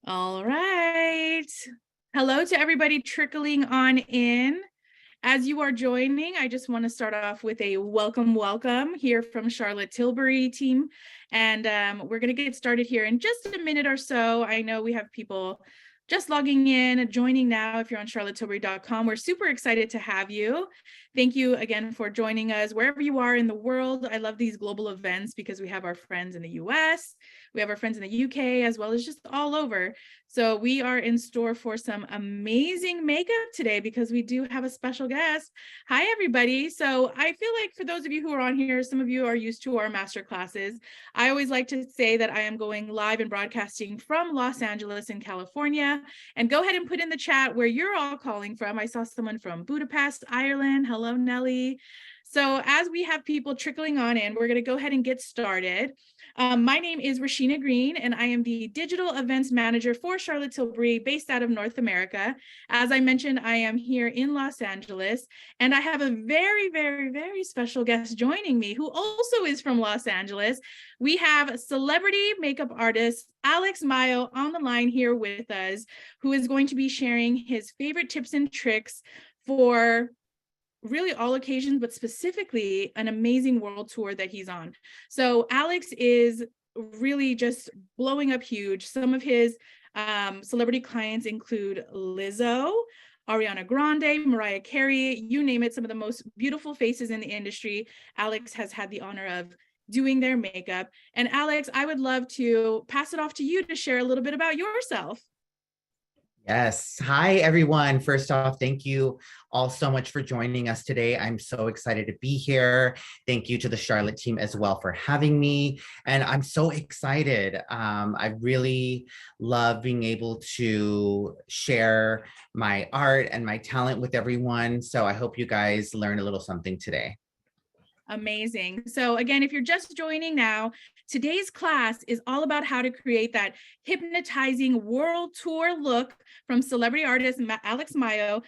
All right. Hello to everybody trickling on in. As you are joining, I just want to start off with a welcome here from Charlotte Tilbury team. And we're going to get started here in just a minute or so. I know we have people just logging in, joining now. If you're on charlottetilbury.com, we're super excited to have you. Thank you again for joining us wherever you are in the world. I love these global events because we have our friends in the US, we have our friends in the UK, as well as just all over. So we are in store for some amazing makeup today because we do have a special guest. Hi, everybody. So I feel like for those of you who are on here, some of you are used to our master classes. I always like to say that I am going live and broadcasting from Los Angeles in California. And go ahead and put in the chat where you're all calling from. I saw someone from Budapest, Ireland. Hello, Nelly. So as we have people trickling on in, we're going to go ahead and get started. My name is Rasheena Green, and I am the Digital Events Manager for Charlotte Tilbury, based out of North America. As I mentioned, I am here in Los Angeles, and I have a very, very, very special guest joining me who also is from Los Angeles. We have celebrity makeup artist Alexx Mayo on the line here with us, who is going to be sharing his favorite tips and tricks for really all occasions, but specifically an amazing world tour that he's on. So Alexx is really just blowing up huge. Some of his celebrity clients include Lizzo, Ariana Grande, Mariah Carey, you name it, some of the most beautiful faces in the industry. Alexx has had the honor of doing their makeup. And Alexx, I would love to pass it off to you to share a little bit about yourself. Yes. Hi, everyone. First off, thank you all so much for joining us today. I'm so excited to be here. Thank you to the Charlotte team as well for having me. And I'm so excited. I really love being able to share my art and my talent with everyone. So I hope you guys learn a little something today. Amazing. So again, if you're just joining now, today's class is all about how to create that hypnotizing world tour look from celebrity artist Alexx Mayo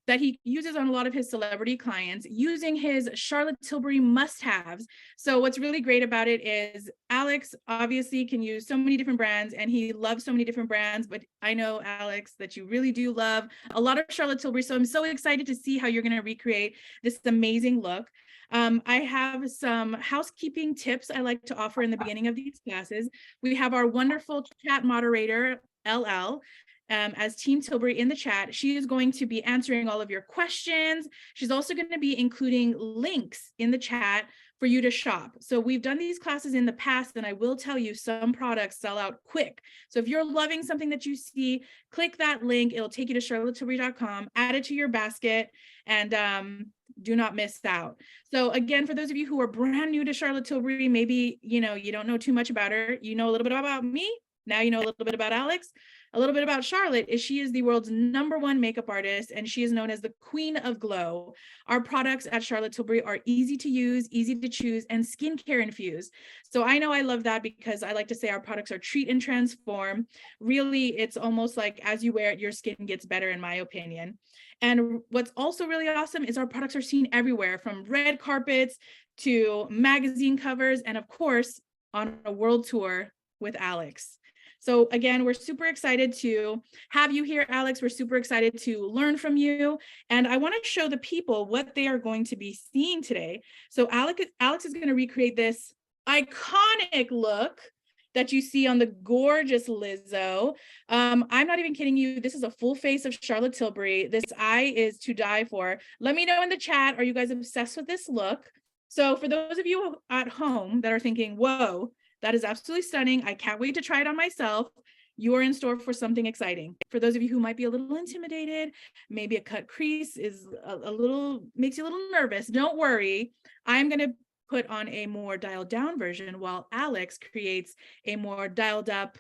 that he uses on a lot of his celebrity clients using his Charlotte Tilbury must-haves. So what's really great about it is Alexx obviously can use so many different brands, and he loves so many different brands, but I know, Alexx, that you really do love a lot of Charlotte Tilbury. So I'm so excited to see how you're going to recreate this amazing look. I have some housekeeping tips I like to offer in the beginning of these classes. We have our wonderful chat moderator, LL, as Team Tilbury in the chat. She is going to be answering all of your questions. She's also going to be including links in the chat for you to shop. So we've done these classes in the past, and I will tell you some products sell out quick. So if you're loving something that you see, click that link. It'll take you to charlottetilbury.com, add it to your basket, and do not miss out. So again, for those of you who are brand new to Charlotte Tilbury, maybe you don't know too much about her. You know a little bit about me. Now you know a little bit about Alexx. A little bit about Charlotte is she is the world's #1 makeup artist, and she is known as the Queen of Glow. Our products at Charlotte Tilbury are easy to use, easy to choose, and skincare infused. So I know I love that because I like to say our products are treat and transform. Really, it's almost like as you wear it, your skin gets better, in my opinion. And what's also really awesome is our products are seen everywhere, from red carpets to magazine covers, and of course, on a world tour with Alexx. So again, we're super excited to have you here, Alexx. We're super excited to learn from you. And I want to show the people what they are going to be seeing today. So Alexx is going to recreate this iconic look that you see on the gorgeous Lizzo. I'm not even kidding you. This is a full face of Charlotte Tilbury. This eye is to die for. Let me know in the chat, are you guys obsessed with this look? So for those of you at home that are thinking, whoa, that is absolutely stunning, I can't wait to try it on myself, you are in store for something exciting. For those of you who might be a little intimidated, maybe a cut crease is makes you a little nervous, don't worry. I'm going to put on a more dialed down version while Alexx creates a more dialed up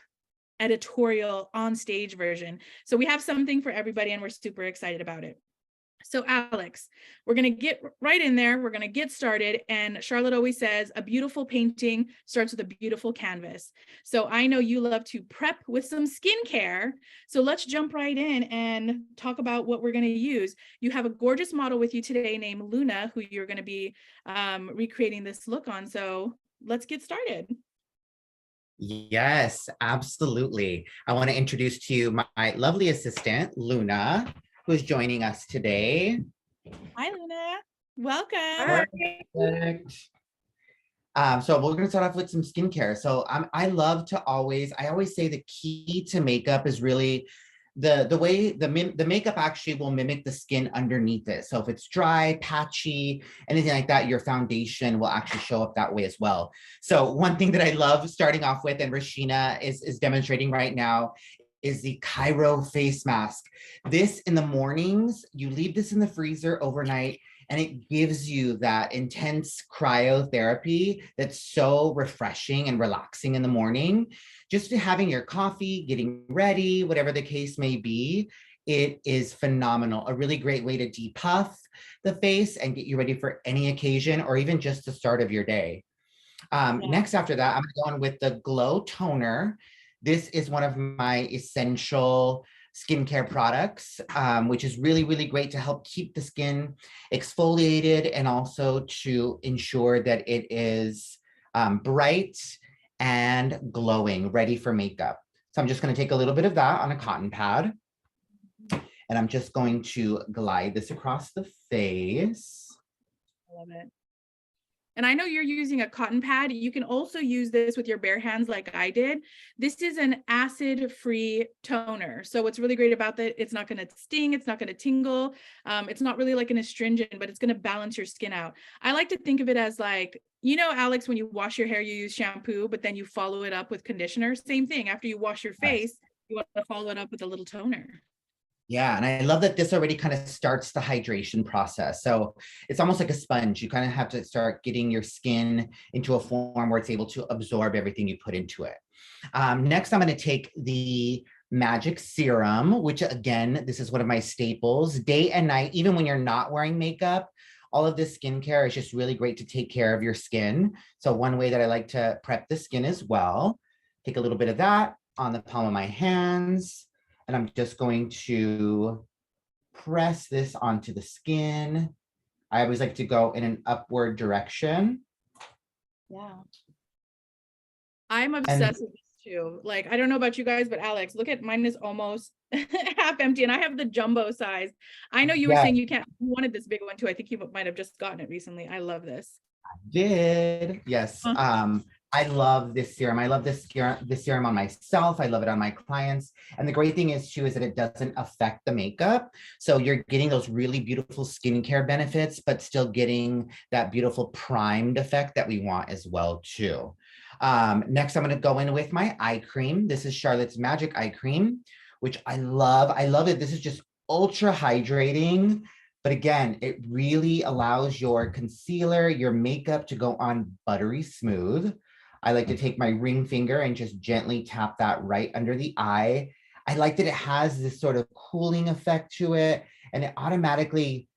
editorial on stage version. So we have something for everybody, and we're super excited about it. So Alexx, we're going to get right in there. We're going to get started. And Charlotte always says a beautiful painting starts with a beautiful canvas. So I know you love to prep with some skincare. So let's jump right in and talk about what we're going to use. You have a gorgeous model with you today named Luna, who you're going to be recreating this look on. So let's get started. Yes, absolutely. I want to introduce to you my lovely assistant, Luna, who's joining us today. Hi, Luna. Welcome. Hi. Perfect. So we're going to start off with some skincare. So I love to I always say the key to makeup is really the way the makeup actually will mimic the skin underneath it. So if it's dry, patchy, anything like that, your foundation will actually show up that way as well. So one thing that I love starting off with, and Rasheena is demonstrating right now, is the Cryo face mask. This in the mornings, you leave this in the freezer overnight, and it gives you that intense cryotherapy that's so refreshing and relaxing in the morning. Just having your coffee, getting ready, whatever the case may be, it is phenomenal. A really great way to depuff the face and get you ready for any occasion or even just the start of your day. Next after that, I'm going with the Glow Toner. This is one of my essential skincare products, which is really, really great to help keep the skin exfoliated and also to ensure that it is bright and glowing, ready for makeup. So I'm just going to take a little bit of that on a cotton pad, and I'm just going to glide this across the face. I love it. And I know you're using a cotton pad. You can also use this with your bare hands like I did. This is an acid-free toner. So what's really great about that, it's not going to sting, it's not going to tingle. It's not really like an astringent, but it's going to balance your skin out. I like to think of it as like, you know, Alex, when you wash your hair, you use shampoo, but then you follow it up with conditioner. Same thing. After you wash your face, you want to follow it up with a little toner. Yeah, and I love that this already kind of starts the hydration process. So it's almost like a sponge. You kind of have to start getting your skin into a form where it's able to absorb everything you put into it. Next, I'm going to take the Magic Serum, which again, this is one of my staples. Day and night, even when you're not wearing makeup, all of this skincare is just really great to take care of your skin. So one way that I like to prep the skin as well, take a little bit of that on the palm of my hands. And I'm just going to press this onto the skin. I always like to go in an upward direction. Yeah. I'm obsessed with this too. Like, I don't know about you guys, but Alex, look at mine is almost half empty and I have the jumbo size. I know you were saying you wanted this big one too. I think you might have just gotten it recently. I love this. I did. Yes. I love this serum. I love this serum on myself. I love it on my clients. And the great thing is too, is that it doesn't affect the makeup. So you're getting those really beautiful skincare benefits, but still getting that beautiful primed effect that we want as well too. Next, I'm going to go in with my eye cream. This is Charlotte's Magic Eye Cream, which I love. I love it. This is just ultra hydrating. But again, it really allows your concealer, your makeup to go on buttery smooth. I like to take my ring finger and just gently tap that right under the eye. I like that it has this sort of cooling effect to it, and it automatically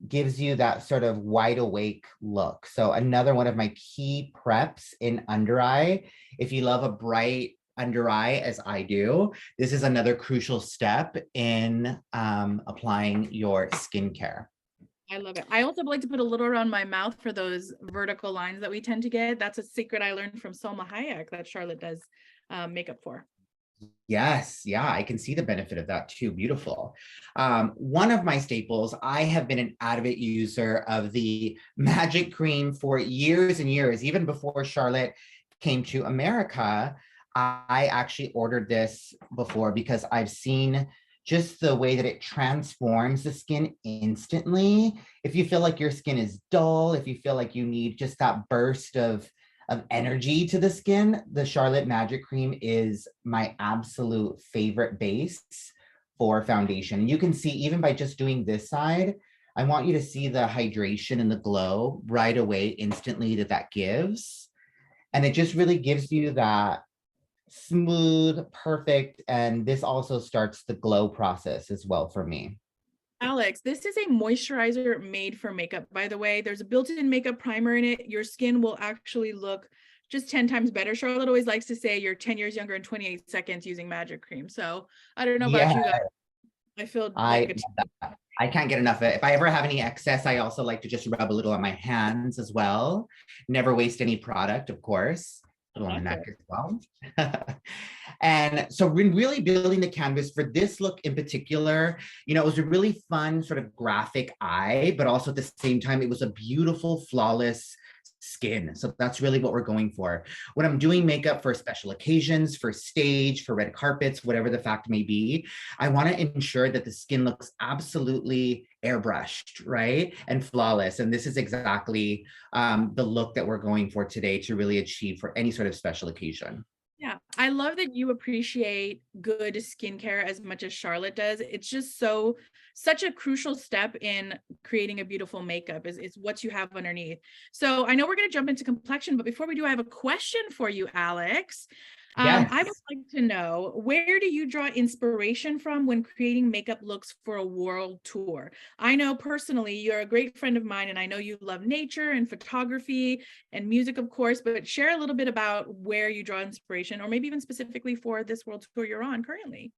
gives you that sort of wide awake look. So another one of my key preps in under eye. If you love a bright under eye as I do, this is another crucial step in applying your skincare. I love it. I also like to put a little around my mouth for those vertical lines that we tend to get. That's a secret I learned from Salma Hayek that Charlotte does makeup for. Yes, yeah, I can see the benefit of that too. Beautiful. One of my staples, I have been an avid user of the Magic Cream for years and years, even before Charlotte came to America. I actually ordered this before because I've seen just the way that it transforms the skin instantly. If you feel like your skin is dull, if you feel like you need just that burst of energy to the skin, the Charlotte Magic Cream is my absolute favorite base for foundation. You can see even by just doing this side, I want you to see the hydration and the glow right away instantly that gives. And it just really gives you that smooth, perfect, and this also starts the glow process as well for me. Alex, this is a moisturizer made for makeup, by the way. There's a built-in makeup primer in it. Your skin will actually look just 10 times better. Charlotte always likes to say you're 10 years younger in 28 seconds using Magic Cream. So I don't know about you guys. I feel like I can't get enough of it. If I ever have any excess, I also like to just rub a little on my hands as well. Never waste any product, of course. I on the love neck it. as well. And so we're really building the canvas for this look in particular. You know, it was a really fun sort of graphic eye, but also at the same time, it was a beautiful, flawless skin. So that's really what we're going for. When I'm doing makeup for special occasions, for stage, for red carpets, whatever the fact may be, I want to ensure that the skin looks absolutely airbrushed, right? And flawless. And this is exactly the look that we're going for today to really achieve for any sort of special occasion. Yeah, I love that you appreciate good skincare as much as Charlotte does. It's just such a crucial step in creating a beautiful makeup is what you have underneath. So I know we're going to jump into complexion, but before we do, I have a question for you, Alex. I would Yes. like to know, where do you draw inspiration from when creating makeup looks for a world tour? I know personally you're a great friend of mine, and I know you love nature and photography and music, of course, but share a little bit about where you draw inspiration, or maybe even specifically for this world tour you're on currently.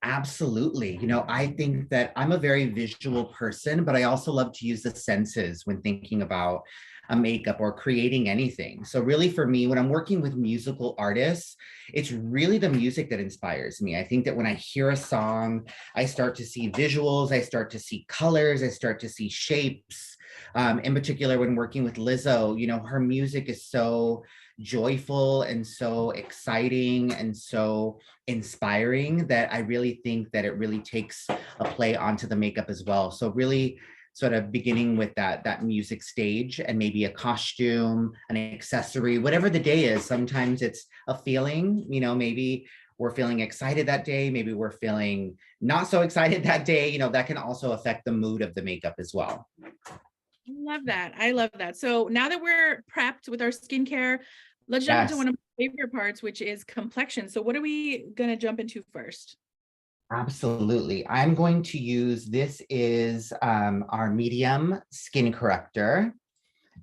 Absolutely. You know, I think that I'm a very visual person, but I also love to use the senses when thinking about a makeup or creating anything. So really for me, when I'm working with musical artists, it's really the music that inspires me. I think that when I hear a song, I start to see visuals, I start to see colors, I start to see shapes. In particular, when working with Lizzo, you know, her music is so joyful and so exciting and so inspiring that I really think that it really takes a play onto the makeup as well. So really sort of beginning with that music stage and maybe a costume, an accessory, whatever the day is. Sometimes it's a feeling, you know, maybe we're feeling excited that day, maybe we're feeling not so excited that day, you know, that can also affect the mood of the makeup as well. I love that. I love that. So now that we're prepped with our skincare, let's jump into Yes. one of my favorite parts, which is complexion. So what are we going to jump into first? Absolutely. I'm going to use, this is our medium skin corrector,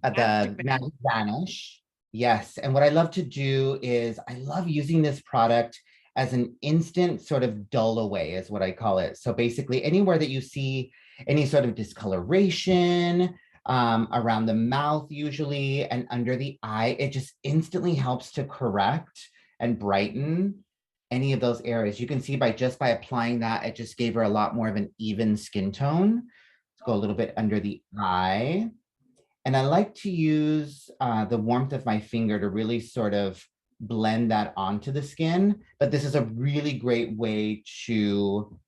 Magic the Magic Vanish. Yes. And what I love to do is I love using this product as an instant sort of dull away is what I call it. So basically anywhere that you see any sort of discoloration around the mouth usually and under the eye, it just instantly helps to correct and brighten any of those areas. You can see by applying that, it just gave her a lot more of an even skin tone. Let's go a little bit under the eye. And I like to use the warmth of my finger to really sort of blend that onto the skin. But this is a really great way to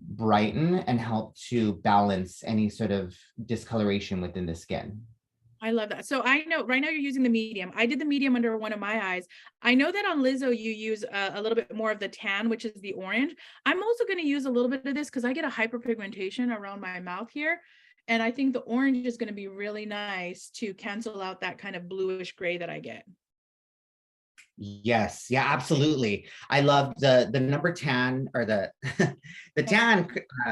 brighten and help to balance any sort of discoloration within the skin. I love that. So I know right now you're using the medium. I did the medium under one of my eyes. I know that on Lizzo you use a little bit more of the tan, which is the orange. I'm also going to use a little bit of this because I get a hyperpigmentation around my mouth here. And I think the orange is going to be really nice to cancel out that kind of bluish gray that I get. Yes, yeah, absolutely. I love the number tan or the the tan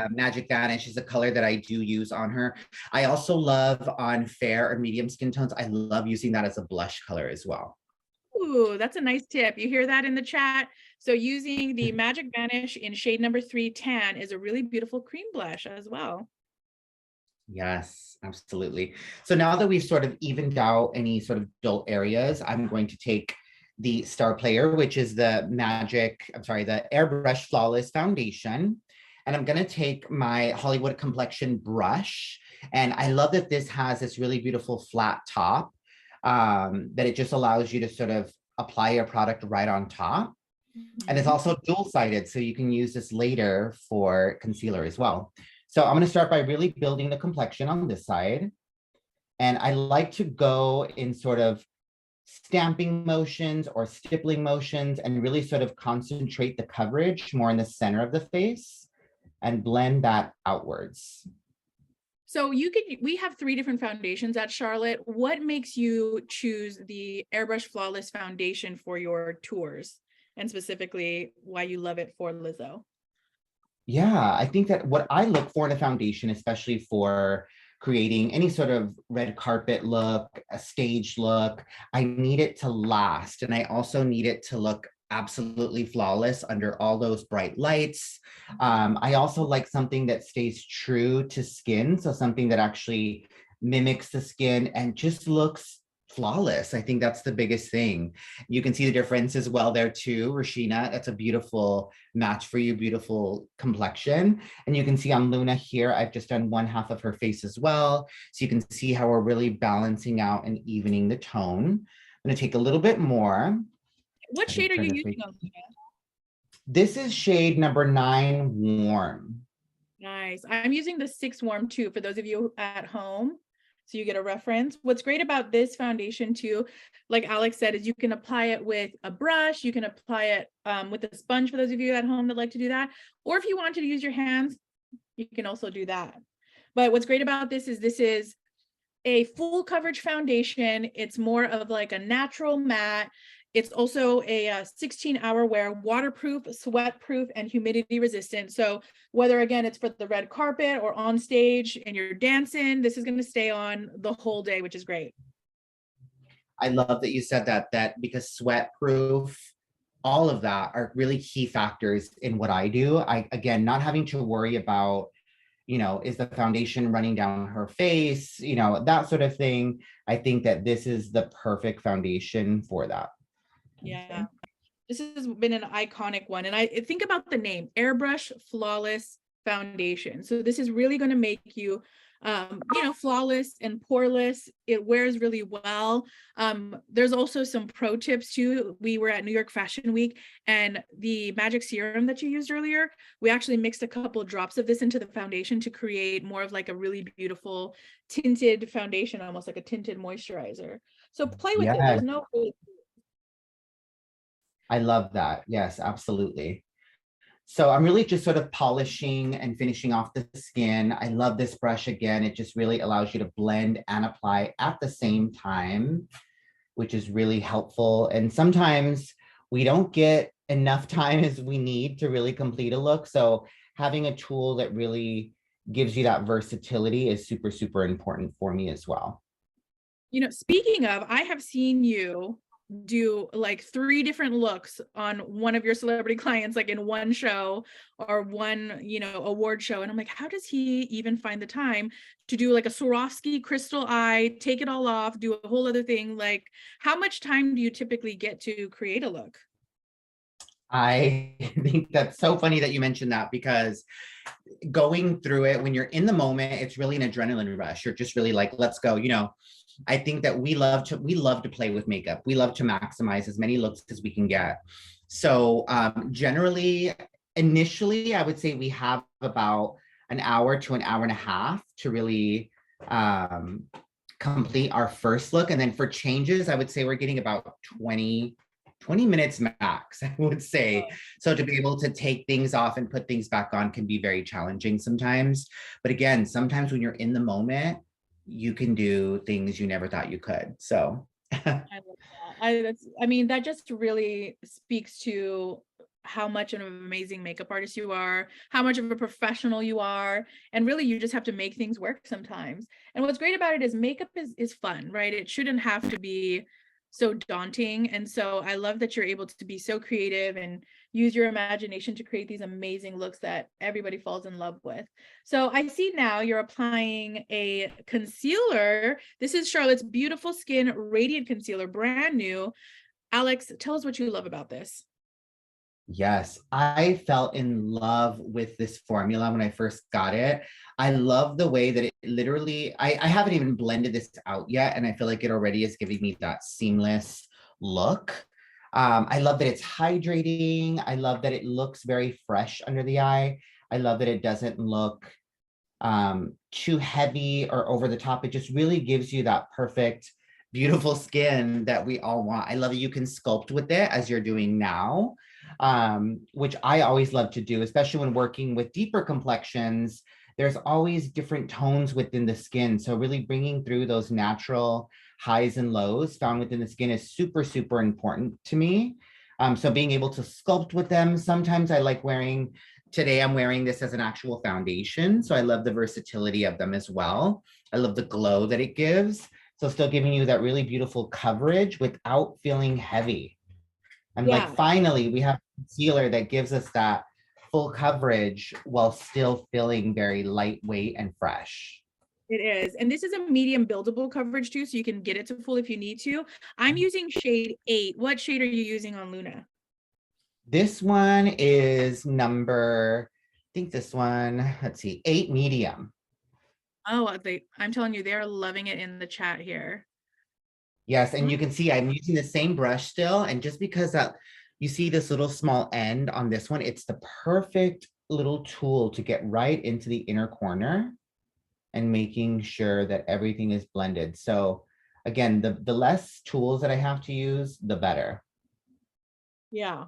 Magic Vanish is a color that I do use on her. I also love on fair or medium skin tones. I love using that as a blush color as well. Ooh, that's a nice tip. You hear that in the chat? So using the Magic Vanish in shade number 3 tan is a really beautiful cream blush as well. Yes, absolutely. So now that we've sort of evened out any sort of dull areas, I'm going to take the Star Player, which is the the Airbrush Flawless Foundation. And I'm going to take my Hollywood Complexion brush. And I love that this has this really beautiful flat top that it just allows you to sort of apply your product right on top. And it's Mhm. also dual-sided, so you can use this later for concealer as well. So I'm going to start by really building the complexion on this side. And I like to go in sort of stamping motions or stippling motions and really sort of concentrate the coverage more in the center of the face and blend that outwards. So we have 3 different foundations at Charlotte. What makes you choose the Airbrush Flawless Foundation for your tours? And specifically why you love it for Lizzo? Yeah, I think that what I look for in a foundation, especially for creating any sort of red carpet look, a stage look, I need it to last. And I also need it to look absolutely flawless under all those bright lights. I also like something that stays true to skin. So something that actually mimics the skin and just looks flawless. I think that's the biggest thing. You can see the difference as well there too. Rasheena, that's a beautiful match for you, beautiful complexion. And you can see on Luna here, I've just done one half of her face as well. So you can see how we're really balancing out and evening the tone. I'm gonna take a little bit more. What shade are you using on Luna? This is shade number 9, Warm. Nice. I'm using the 6 Warm too, for those of you at home, so you get a reference. What's great about this foundation too, like Alex said, is you can apply it with a brush, you can apply it with a sponge for those of you at home that like to do that, or if you want to use your hands, you can also do that. But what's great about this is a full coverage foundation. It's more of like a natural matte. It's also a 16-hour wear, waterproof, sweat-proof, and humidity resistant. So whether, again, it's for the red carpet or on stage and you're dancing, this is going to stay on the whole day, which is great. I love that you said that because sweat-proof, all of that are really key factors in what I do. Again, not having to worry about, is the foundation running down her face, that sort of thing. I think that this is the perfect foundation for that. Yeah, this has been an iconic one. And I think about the name, Airbrush Flawless Foundation. So this is really going to make you, flawless and poreless. It wears really well. There's also some pro tips too. We were at New York Fashion Week, and the magic serum that you used earlier, we actually mixed a couple of drops of this into the foundation to create more of like a really beautiful tinted foundation, almost like a tinted moisturizer. So play with it. There's no. I love that. Yes, absolutely. So I'm really just sort of polishing and finishing off the skin. I love this brush again. It just really allows you to blend and apply at the same time, which is really helpful. And sometimes we don't get enough time as we need to really complete a look. So having a tool that really gives you that versatility is super, super important for me as well. Speaking of, I have seen you do like 3 different looks on one of your celebrity clients, like in one show or one, award show. And I'm like, how does he even find the time to do like a Swarovski crystal eye, take it all off, do a whole other thing? Like, how much time do you typically get to create a look? I think that's so funny that you mentioned that, because going through it, when you're in the moment, it's really an adrenaline rush. You're just really like, let's go. I think that we love to play with makeup. We love to maximize as many looks as we can get. So generally, initially, I would say we have about an hour to an hour and a half to really complete our first look. And then for changes, I would say we're getting about 20 minutes max, I would say. So to be able to take things off and put things back on can be very challenging sometimes. But again, sometimes when you're in the moment, you can do things you never thought you could. So I love that. That just really speaks to how much of an amazing makeup artist you are, how much of a professional you are, and really you just have to make things work sometimes. And what's great about it is makeup is fun, right? It shouldn't have to be so daunting. And so I love that you're able to be so creative and use your imagination to create these amazing looks that everybody falls in love with. So I see now you're applying a concealer. This is Charlotte's Beautiful Skin Radiant Concealer, brand new. Alex, tell us what you love about this. Yes, I fell in love with this formula when I first got it. I love the way that it literally, I haven't even blended this out yet, and I feel like it already is giving me that seamless look. I love that it's hydrating. I love that it looks very fresh under the eye. I love that it doesn't look too heavy or over the top. It just really gives you that perfect, beautiful skin that we all want. I love that you can sculpt with it as you're doing now, which I always love to do, especially when working with deeper complexions. There's always different tones within the skin. So really bringing through those natural highs and lows found within the skin is super, super important to me. So being able to sculpt with them, sometimes I like today I'm wearing this as an actual foundation. So I love the versatility of them as well. I love the glow that it gives. So still giving you that really beautiful coverage without feeling heavy. And like, finally, we have a concealer that gives us that full coverage while still feeling very lightweight and fresh. It is. And this is a medium buildable coverage too, so you can get it to full if you need to. I'm using shade 8. What shade are you using on Luna? This one is number, I think this one, let's see, 8 medium. Oh, I'm telling you, they're loving it in the chat here. Yes, and you can see I'm using the same brush still, and just because that you see this little small end on this one, it's the perfect little tool to get right into the inner corner and making sure that everything is blended. So again, the less tools that I have to use, the better. Yeah.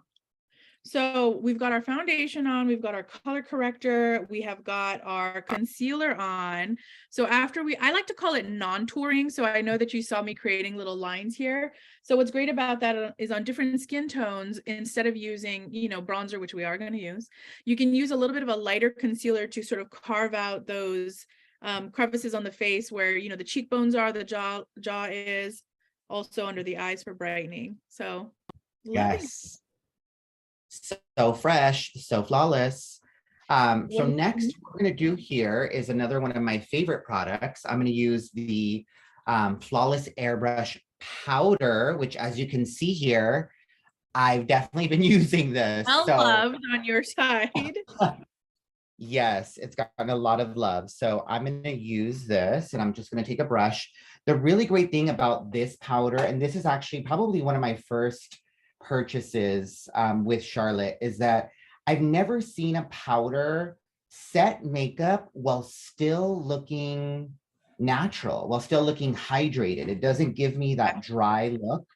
So we've got our foundation on, we've got our color corrector, we have got our concealer on. So after I like to call it non-touring. So I know that you saw me creating little lines here. So what's great about that is on different skin tones, instead of using, bronzer, which we are going to use, you can use a little bit of a lighter concealer to sort of carve out those crevices on the face where, the cheekbones are, the jaw is, also under the eyes for brightening. So yes. So fresh, so flawless. So next, what we're going to do here is another one of my favorite products. I'm going to use the Flawless Airbrush Powder, which, as you can see here, I've definitely been using this. Well loved on your side. Yes, it's gotten a lot of love. So I'm going to use this, and I'm just going to take a brush. The really great thing about this powder, and this is actually probably one of my first purchases with Charlotte, is that I've never seen a powder set makeup while still looking natural, while still looking hydrated. It doesn't give me that dry look.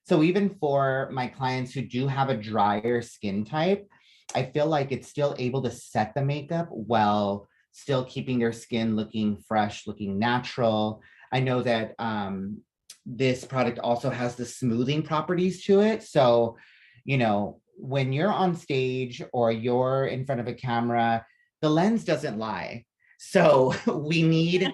So even for my clients who do have a drier skin type, I feel like it's still able to set the makeup while still keeping their skin looking fresh, looking natural. I know that this product also has the smoothing properties to it. So, when you're on stage or you're in front of a camera, the lens doesn't lie. So we need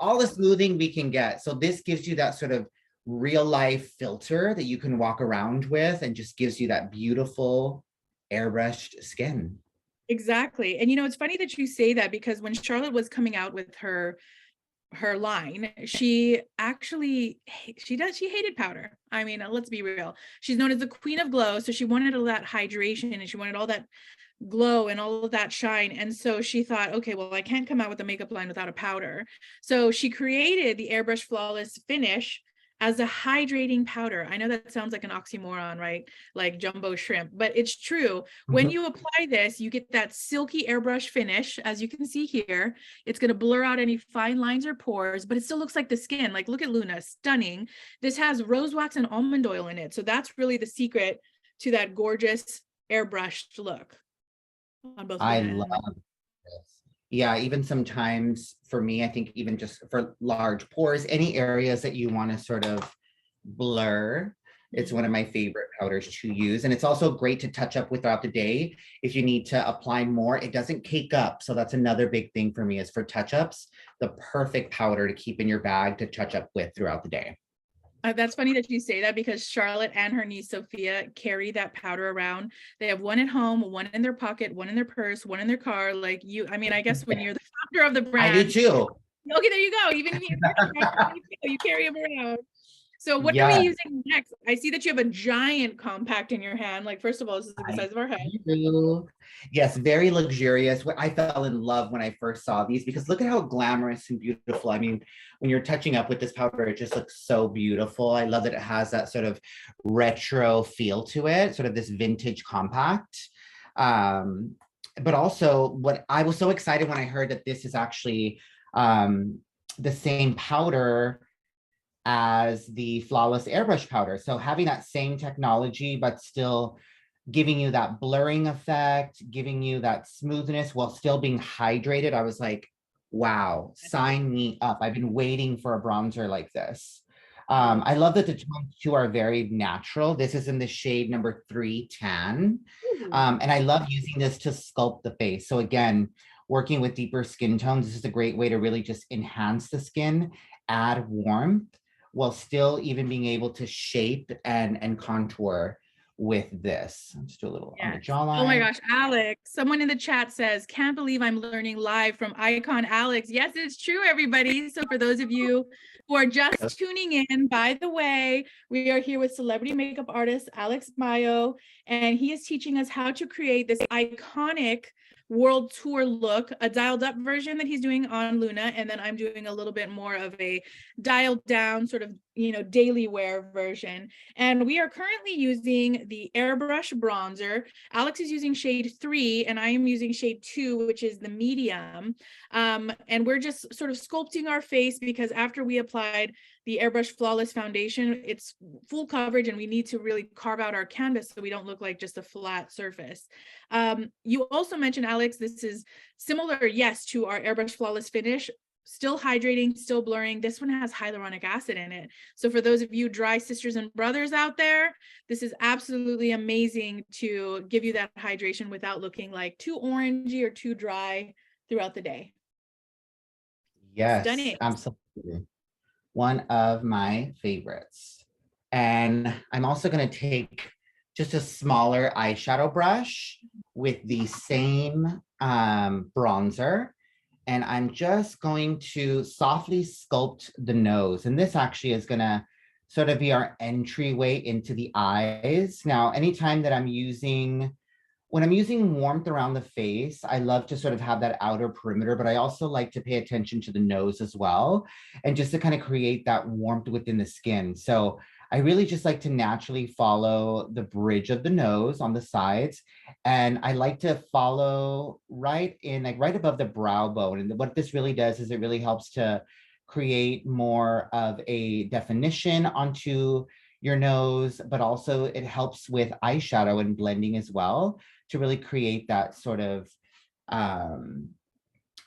all the smoothing we can get. So this gives you that sort of real life filter that you can walk around with, and just gives you that beautiful airbrushed skin. Exactly. And it's funny that you say that, because when Charlotte was coming out with her line, she hated powder. I mean, let's be real. She's known as the queen of glow. So she wanted all that hydration, and she wanted all that glow and all of that shine. And so she thought, okay, well, I can't come out with a makeup line without a powder. So she created the Airbrush Flawless Finish as a hydrating powder. I know that sounds like an oxymoron, right? Like jumbo shrimp, but it's true. When you apply this, you get that silky airbrush finish. As you can see here, it's going to blur out any fine lines or pores, but it still looks like the skin. Like, look at Luna, stunning. This has rose wax and almond oil in it. So that's really the secret to that gorgeous airbrushed look on both. I love this. Yeah, even sometimes for me, I think even just for large pores, any areas that you want to sort of blur, it's one of my favorite powders to use. And it's also great to touch up with throughout the day. If you need to apply more, it doesn't cake up. So that's another big thing for me, is for touch-ups, the perfect powder to keep in your bag to touch up with throughout the day. That's funny that you say that, because Charlotte and her niece Sophia carry that powder around. They have one at home, one in their pocket, one in their purse, one in their car. Like you, I mean, I guess when you're the founder of the brand. I do too. Okay, there you go. Even if you carry them around. So what are we using next? I see that you have a giant compact in your hand. Like, first of all, this is the size of our head. Yes, very luxurious. I fell in love when I first saw these, because look at how glamorous and beautiful. I mean, when you're touching up with this powder, it just looks so beautiful. I love that it has that sort of retro feel to it, sort of this vintage compact. But also, what I was so excited when I heard that this is actually the same powder as the Flawless Airbrush powder. So having that same technology, but still giving you that blurring effect, giving you that smoothness while still being hydrated. I was like, wow, sign me up. I've been waiting for a bronzer like this. I love that the tones too are very natural. This is in the shade number 3 tan. And I love using this to sculpt the face. So again, working with deeper skin tones, this is a great way to really just enhance the skin, add warmth, while still even being able to shape and contour with this. Let's do a little on the Yes. jawline. Oh my gosh, Alex, someone in the chat says, can't believe I'm learning live from Icon Alex. Yes, it's true, everybody. So for those of you who are just tuning in, by the way, we are here with celebrity makeup artist Alexx Mayo, and he is teaching us how to create this iconic world tour look, a dialed up version that he's doing on Luna, and then I'm doing a little bit more of a dialed down sort of, you know, daily wear version. And we are currently using the airbrush bronzer. Alex is using shade 3 and I am using shade 2, which is the medium. And we're just sort of sculpting our face because after we applied the airbrush flawless foundation, it's full coverage and we need to really carve out our canvas so we don't look like just a flat surface. You also mentioned, Alex, this is similar, yes, to our airbrush flawless finish. Still hydrating, still blurring. This one has hyaluronic acid in it. So for those of you dry sisters and brothers out there, this is absolutely amazing to give you that hydration without looking like too orangey or too dry throughout the day. Yes, Stunning. absolutely. One of my favorites. And I'm also going to take just a smaller eyeshadow brush with the same bronzer. And I'm just going to softly sculpt the nose. And this actually is going to sort of be our entryway into the eyes. Now, anytime that when I'm using warmth around the face, I love to sort of have that outer perimeter, but I also like to pay attention to the nose as well. And just to kind of create that warmth within the skin. So I really just like to naturally follow the bridge of the nose on the sides. And I like to follow right above the brow bone. And what this really does is it really helps to create more of a definition onto your nose, but also it helps with eyeshadow and blending as well to really create that sort of,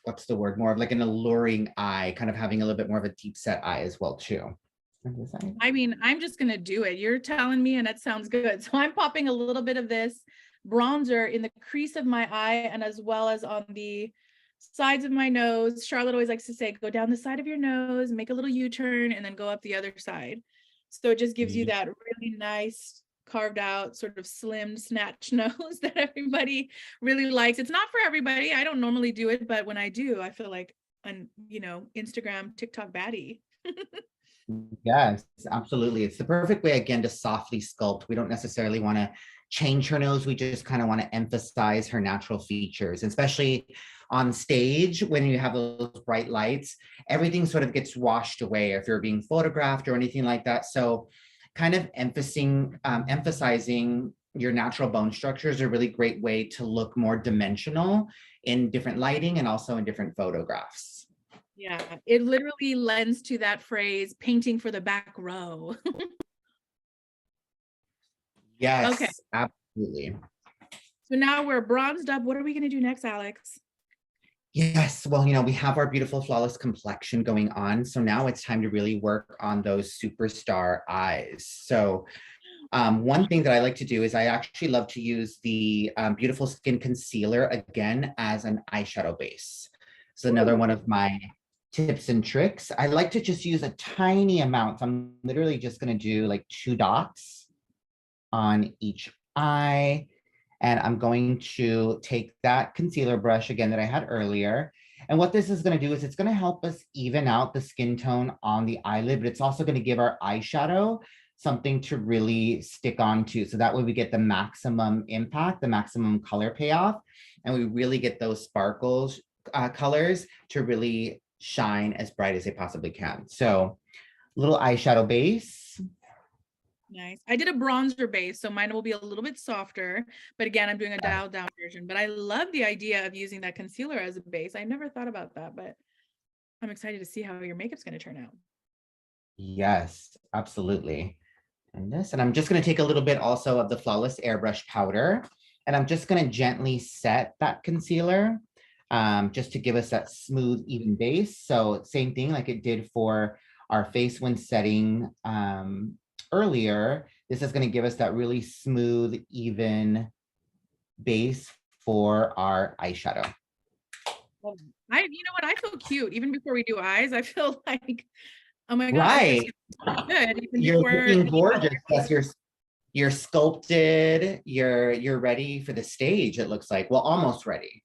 what's the word, more of like an alluring eye, kind of having a little bit more of a deep set eye as well too. I mean, I'm just going to do it. You're telling me and it sounds good. So I'm popping a little bit of this bronzer in the crease of my eye and as well as on the sides of my nose. Charlotte always likes to say, go down the side of your nose, make a little U-turn, and then go up the other side. So it just gives you that really nice carved out sort of slim snatch nose that everybody really likes. It's not for everybody. I don't normally do it, but when I do, I feel like an, you know, Instagram, TikTok baddie. Yes, absolutely. It's the perfect way, again, to softly sculpt. We don't necessarily want to change her nose. We just kind of want to emphasize her natural features, especially on stage when you have those bright lights, everything sort of gets washed away if you're being photographed or anything like that. So kind of emphasizing your natural bone structure is a really great way to look more dimensional in different lighting and also in different photographs. Yeah, it literally lends to that phrase, painting for the back row. Yes, okay. Absolutely. So now we're bronzed up. What are we going to do next, Alex? Yes, well, you know, we have our beautiful flawless complexion going on. So now it's time to really work on those superstar eyes. So one thing that I like to do is I actually love to use the Beautiful Skin Concealer again as an eyeshadow base. So another one of my tips and tricks. I like to just use a tiny amount. So I'm literally just going to do like 2 dots on each eye. And I'm going to take that concealer brush again that I had earlier. And what this is going to do is it's going to help us even out the skin tone on the eyelid, but it's also going to give our eyeshadow something to really stick onto. So that way we get the maximum impact, the maximum color payoff, and we really get those sparkles colors to really shine as bright as they possibly can. So little eyeshadow base. Nice. I did a bronzer base, so mine will be a little bit softer, but again, I'm doing a dialed down version, but I love the idea of using that concealer as a base. I never thought about that, but I'm excited to see how your makeup's going to turn out. Yes, absolutely. And I'm just going to take a little bit also of the Flawless Airbrush powder, and I'm just going to gently set that concealer just to give us that smooth, even base. So same thing like it did for our face when setting earlier. This is going to give us that really smooth, even base for our eyeshadow. You know what? I feel cute even before we do eyes. I feel like, oh my God, right. good. You're looking gorgeous. you're sculpted, you're ready for the stage, it looks like. Well, almost ready.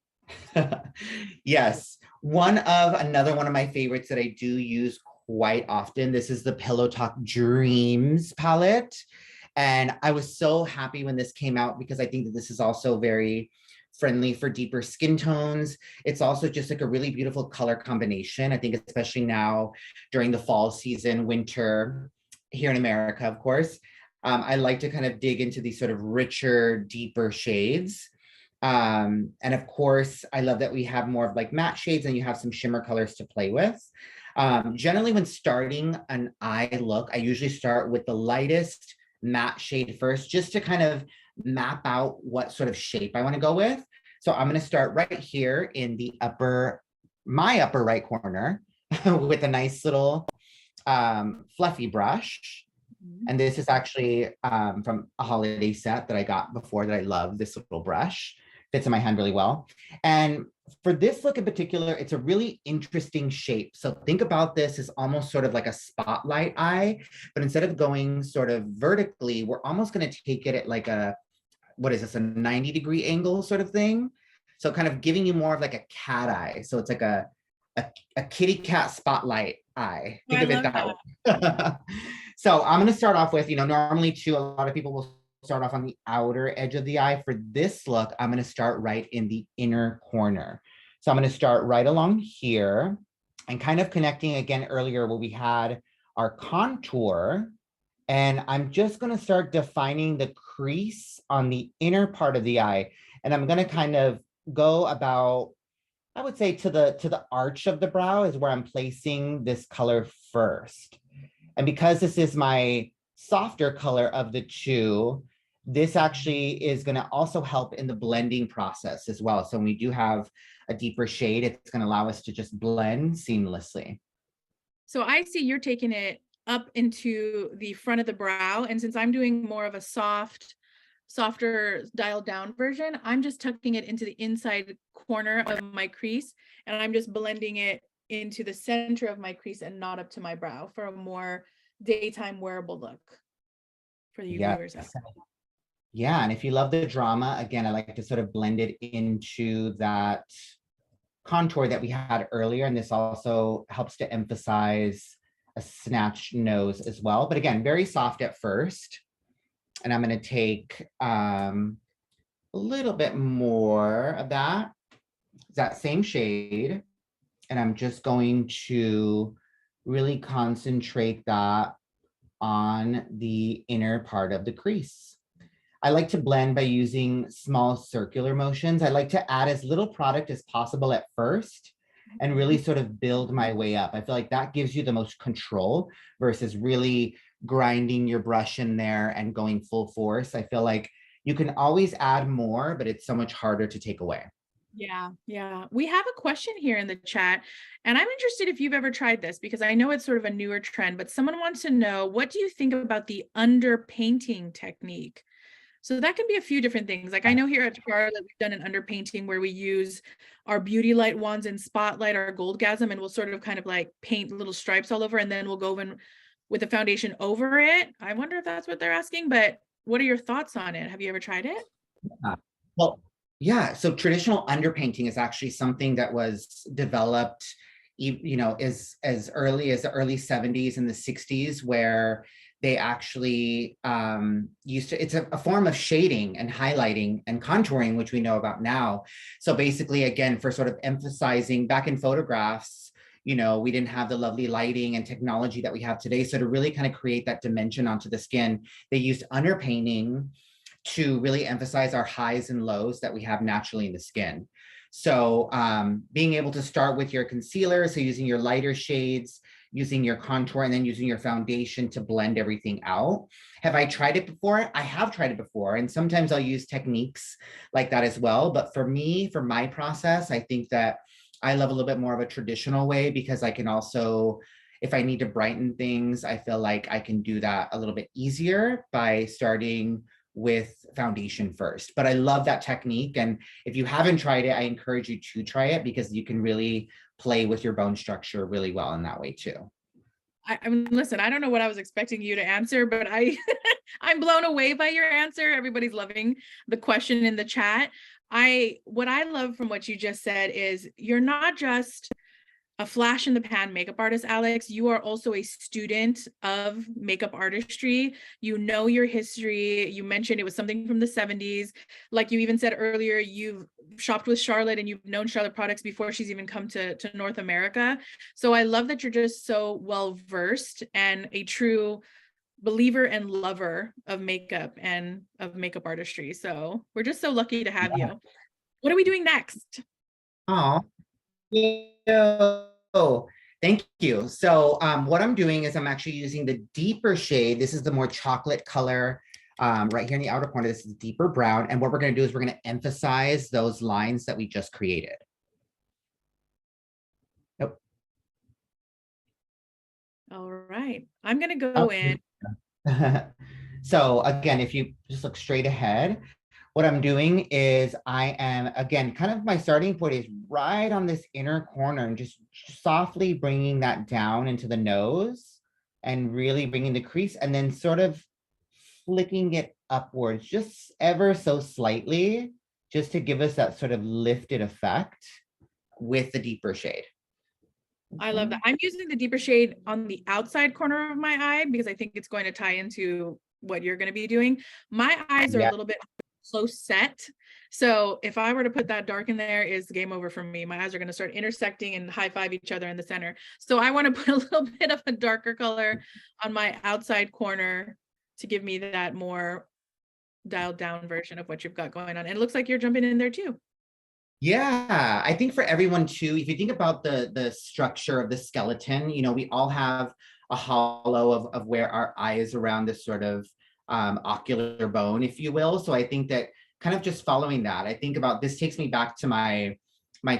Yes. Another one of my favorites that I do use quite often. This is the Pillow Talk Dreams palette. And I was so happy when this came out because I think that this is also very friendly for deeper skin tones. It's also just like a really beautiful color combination. I think especially now during the fall season, winter here in America, of course. I like to kind of dig into these sort of richer, deeper shades. And of course, I love that we have more of like matte shades and you have some shimmer colors to play with. Generally, when starting an eye look, I usually start with the lightest matte shade first, just to kind of map out what sort of shape I want to go with. So I'm going to start right here in my upper right corner with a nice little fluffy brush. And this is actually from a holiday set that I got before that I love. This little brush fits in my hand really well. And for this look in particular, it's a really interesting shape. So think about this as almost sort of like a spotlight eye, but instead of going sort of vertically, we're almost going to take it at like what is this, a 90-degree angle sort of thing. So kind of giving you more of like a cat eye. So it's like a kitty cat spotlight eye. Think of it that way. So I'm going to start off with, normally too, a lot of people will start off on the outer edge of the eye. For this look, I'm going to start right in the inner corner. So I'm going to start right along here and kind of connecting again earlier where we had our contour. And I'm just going to start defining the crease on the inner part of the eye. And I'm going to kind of go about, I would say to the arch of the brow is where I'm placing this color first. And because this is my softer color of the two, this actually is going to also help in the blending process as well. So when we do have a deeper shade, it's going to allow us to just blend seamlessly. So I see you're taking it up into the front of the brow. And since I'm doing more of a softer dialed down version, I'm just tucking it into the inside corner of my crease. And I'm just blending it into the center of my crease and not up to my brow for a more daytime wearable look for you viewers. Yeah, and if you love the drama, again, I like to sort of blend it into that contour that we had earlier, and this also helps to emphasize a snatched nose as well. But again, very soft at first. And I'm going to take a little bit more of that same shade. And I'm just going to really concentrate that on the inner part of the crease. I like to blend by using small circular motions. I like to add as little product as possible at first and really sort of build my way up. I feel like that gives you the most control versus really grinding your brush in there and going full force. I feel like you can always add more, but it's so much harder to take away. Yeah. We have a question here in the chat, and I'm interested if you've ever tried this because I know it's sort of a newer trend, but someone wants to know, what do you think about the underpainting technique? So that can be a few different things. Like I know here at Charlotte, we've done an underpainting where we use our beauty light wands and spotlight our Goldgasm, and we'll sort of kind of like paint little stripes all over, and then we'll go in with a foundation over it. I wonder if that's what they're asking, but what are your thoughts on it? Have you ever tried it? Well, yeah, so traditional underpainting is actually something that was developed, as early as the early 70s and the 60s, where they actually it's a form of shading and highlighting and contouring, which we know about now. So basically, again, for sort of emphasizing back in photographs, we didn't have the lovely lighting and technology that we have today. So to really kind of create that dimension onto the skin, they used underpainting to really emphasize our highs and lows that we have naturally in the skin. So being able to start with your concealer, so using your lighter shades, using your contour, and then using your foundation to blend everything out. Have I tried it before? I have tried it before, and sometimes I'll use techniques like that as well. But for me, for my process, I think that I love a little bit more of a traditional way, because I can also, if I need to brighten things, I feel like I can do that a little bit easier by starting with foundation first. But I love that technique. And if you haven't tried it, I encourage you to try it, because you can really play with your bone structure really well in that way too. I mean, listen, I don't know what I was expecting you to answer, but I'm blown away by your answer. Everybody's loving the question in the chat. What I love from what you just said is you're not just a flash in the pan makeup artist, Alex. You are also a student of makeup artistry. You know your history. You mentioned it was something from the 70s. Like you even said earlier, you've shopped with Charlotte and you've known Charlotte products before she's even come to North America. So I love that you're just so well versed and a true believer and lover of makeup and of makeup artistry. So we're just so lucky to have you. What are we doing next? Oh, thank you. So what I'm doing is I'm actually using the deeper shade. This is the more chocolate color right here in the outer corner. This is deeper brown. And what we're going to do is we're going to emphasize those lines that we just created. Nope. All right. I'm going to go in. So again, if you just look straight ahead, what I'm doing is I am, again, kind of my starting point is right on this inner corner and just softly bringing that down into the nose and really bringing the crease and then sort of flicking it upwards just ever so slightly, just to give us that sort of lifted effect with the deeper shade. I love that. I'm using the deeper shade on the outside corner of my eye because I think it's going to tie into what you're going to be doing. My eyes are a little bit close set. So if I were to put that dark in there, is game over for me. My eyes are going to start intersecting and high five each other in the center. So I want to put a little bit of a darker color on my outside corner to give me that more dialed down version of what you've got going on. And it looks like you're jumping in there too. Yeah, I think for everyone too, if you think about the structure of the skeleton, you know, we all have a hollow of where our eye is around this sort of ocular bone, if you will. So I think that kind of just following that, I think about this takes me back to my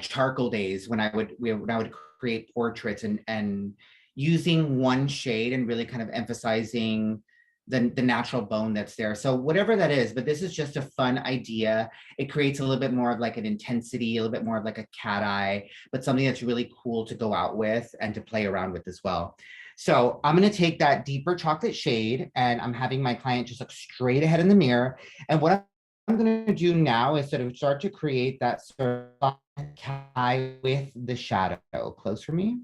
charcoal days when I would create portraits and using one shade and really kind of emphasizing the natural bone that's there. So whatever that is, but this is just a fun idea. It creates a little bit more of like an intensity, a little bit more of like a cat eye, but something that's really cool to go out with and to play around with as well. So I'm going to take that deeper chocolate shade and I'm having my client just look straight ahead in the mirror. And what I'm going to do now is sort of start to create that sort of cat eye with the shadow. Close for me.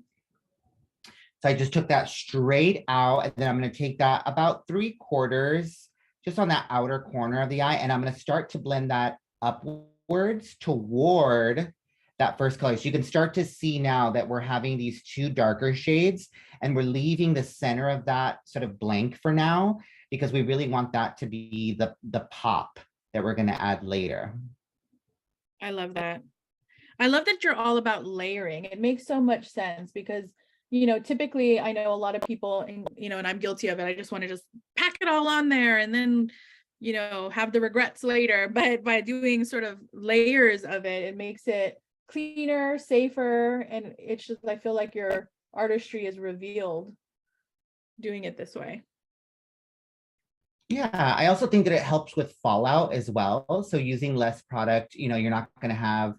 So I just took that straight out and then I'm going to take that about 3/4 just on that outer corner of the eye. And I'm going to start to blend that upwards toward that first color. So you can start to see now that we're having these two darker shades and we're leaving the center of that sort of blank for now, because we really want that to be the pop that we're going to add later. I love that. I love that you're all about layering. It makes so much sense because, you know, typically I know a lot of people, and, you know, and I'm guilty of it. I just want to just pack it all on there and then, you know, have the regrets later. But by doing sort of layers of it, it makes it cleaner, safer. And it's just, I feel like your artistry is revealed doing it this way. Yeah, I also think that it helps with fallout as well. So using less product, you know, you're not going to have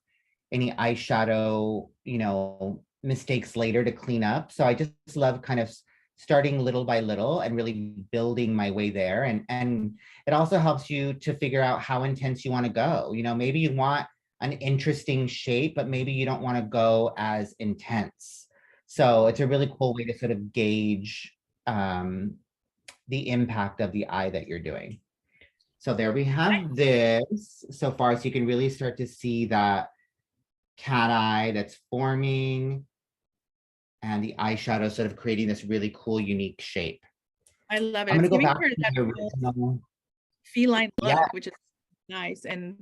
any eyeshadow, you know, mistakes later to clean up. So I just love kind of starting little by little and really building my way there. And it also helps you to figure out how intense you want to go. You know, maybe you want an interesting shape, but maybe you don't want to go as intense. So it's a really cool way to sort of gauge the impact of the eye that you're doing. So there we have this so far. So you can really start to see that cat eye that's forming and the eyeshadow sort of creating this really cool, unique shape. I love it. I'm going to It's go back her to that the original feline look, which is nice and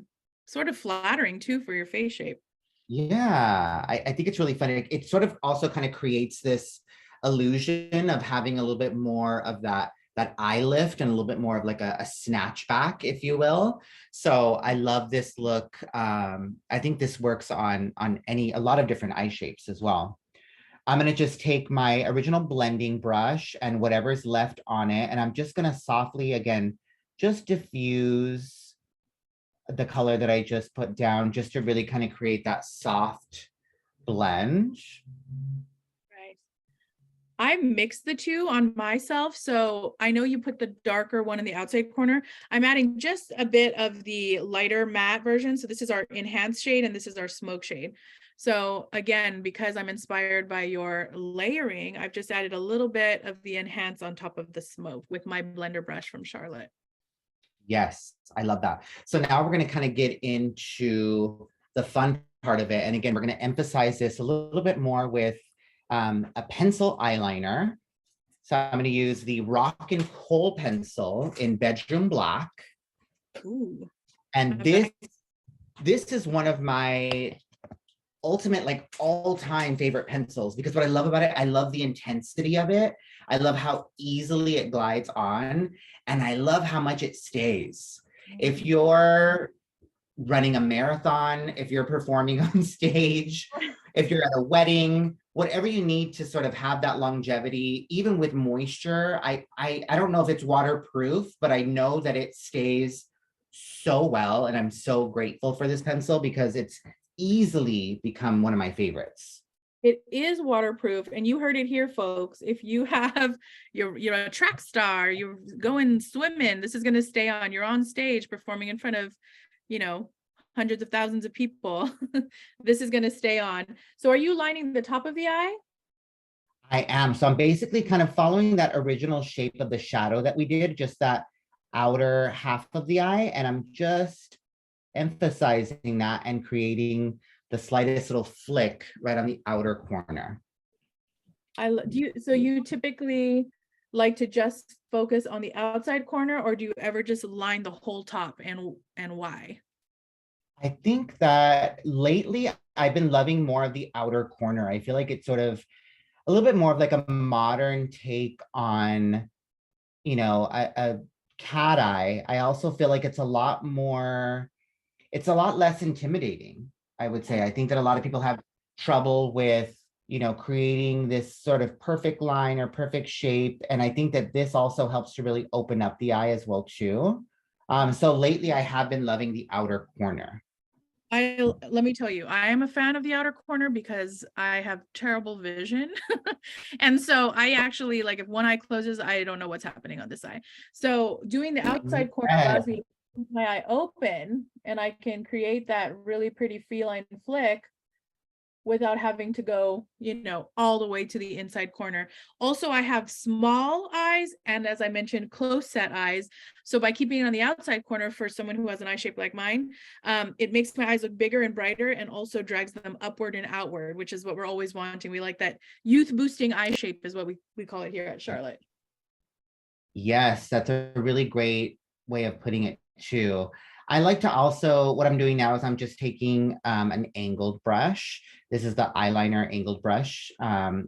sort of flattering too for your face shape. Yeah, I think it's really funny. It sort of also kind of creates this illusion of having a little bit more of that eye lift and a little bit more of like a snatch back, if you will. So I love this look. I think this works on a lot of different eye shapes as well. I'm going to just take my original blending brush and whatever's left on it, and I'm just going to softly, again, just diffuse the color that I just put down just to really kind of create that soft blend. I mixed the two on myself. So I know you put the darker one in the outside corner. I'm adding just a bit of the lighter matte version. So this is our enhanced shade and this is our smoke shade. So again, because I'm inspired by your layering, I've just added a little bit of the enhance on top of the smoke with my blender brush from Charlotte. Yes, I love that. So now we're going to kind of get into the fun part of it. And again, we're going to emphasize this a little bit more with a pencil eyeliner. So I'm going to use the Rock and Coal pencil in Bedroom Black. Ooh. And this is one of my ultimate, like, all-time favorite pencils, because what I love about it, I love the intensity of it. I love how easily it glides on, and I love how much it stays. If you're running a marathon, if you're performing on stage, if you're at a wedding, whatever you need to sort of have that longevity, even with moisture, I don't know if it's waterproof, but I know that it stays so well, and I'm so grateful for this pencil because it's easily become one of my favorites. It is waterproof, and you heard it here, folks. If you have you're a track star, you're going swimming, this is going to stay on. You're on stage performing in front of, hundreds of thousands of people. This is going to stay on. So are you lining the top of the eye? I am. So I'm basically kind of following that original shape of the shadow that we did, just that outer half of the eye, and I'm just emphasizing that and creating the slightest little flick right on the outer corner. So you typically like to just focus on the outside corner, or do you ever just line the whole top, and why? I think that lately I've been loving more of the outer corner. I feel like it's sort of a little bit more of like a modern take on, a cat eye. I also feel like it's a lot less intimidating, I would say. I think that a lot of people have trouble with, creating this sort of perfect line or perfect shape. And I think that this also helps to really open up the eye as well too. So lately I have been loving the outer corner. Let me tell you, I am a fan of the outer corner because I have terrible vision. And so I actually, like, if one eye closes, I don't know what's happening on this eye. So doing the outside corner allows me to keep my eye open, and I can create that really pretty feline flick without having to go, all the way to the inside corner. Also, I have small eyes, and as I mentioned, close set eyes. So by keeping it on the outside corner for someone who has an eye shape like mine, it makes my eyes look bigger and brighter, and also drags them upward and outward, which is what we're always wanting. We like that youth boosting eye shape is what we call it here at Charlotte. Yes, that's a really great way of putting it too. I like to also, what I'm doing now is I'm just taking an angled brush. This is the eyeliner angled brush. And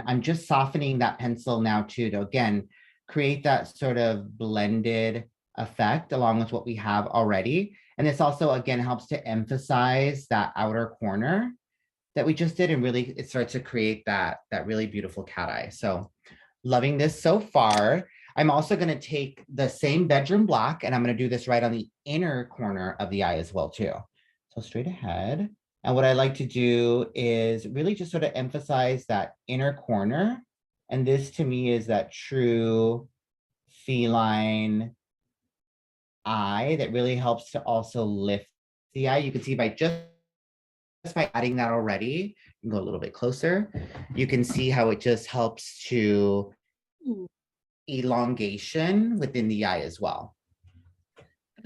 I'm just softening that pencil now too, to again, create that sort of blended effect along with what we have already. And this also, again, helps to emphasize that outer corner that we just did. And really, it starts to create that really beautiful cat eye. So loving this so far. I'm also going to take the same Bedroom Black, and I'm going to do this right on the inner corner of the eye as well too. So straight ahead. And what I like to do is really just sort of emphasize that inner corner. And this to me is that true feline eye that really helps to also lift the eye. You can see just by adding that already, you can go a little bit closer. You can see how it just helps to elongation within the eye as well.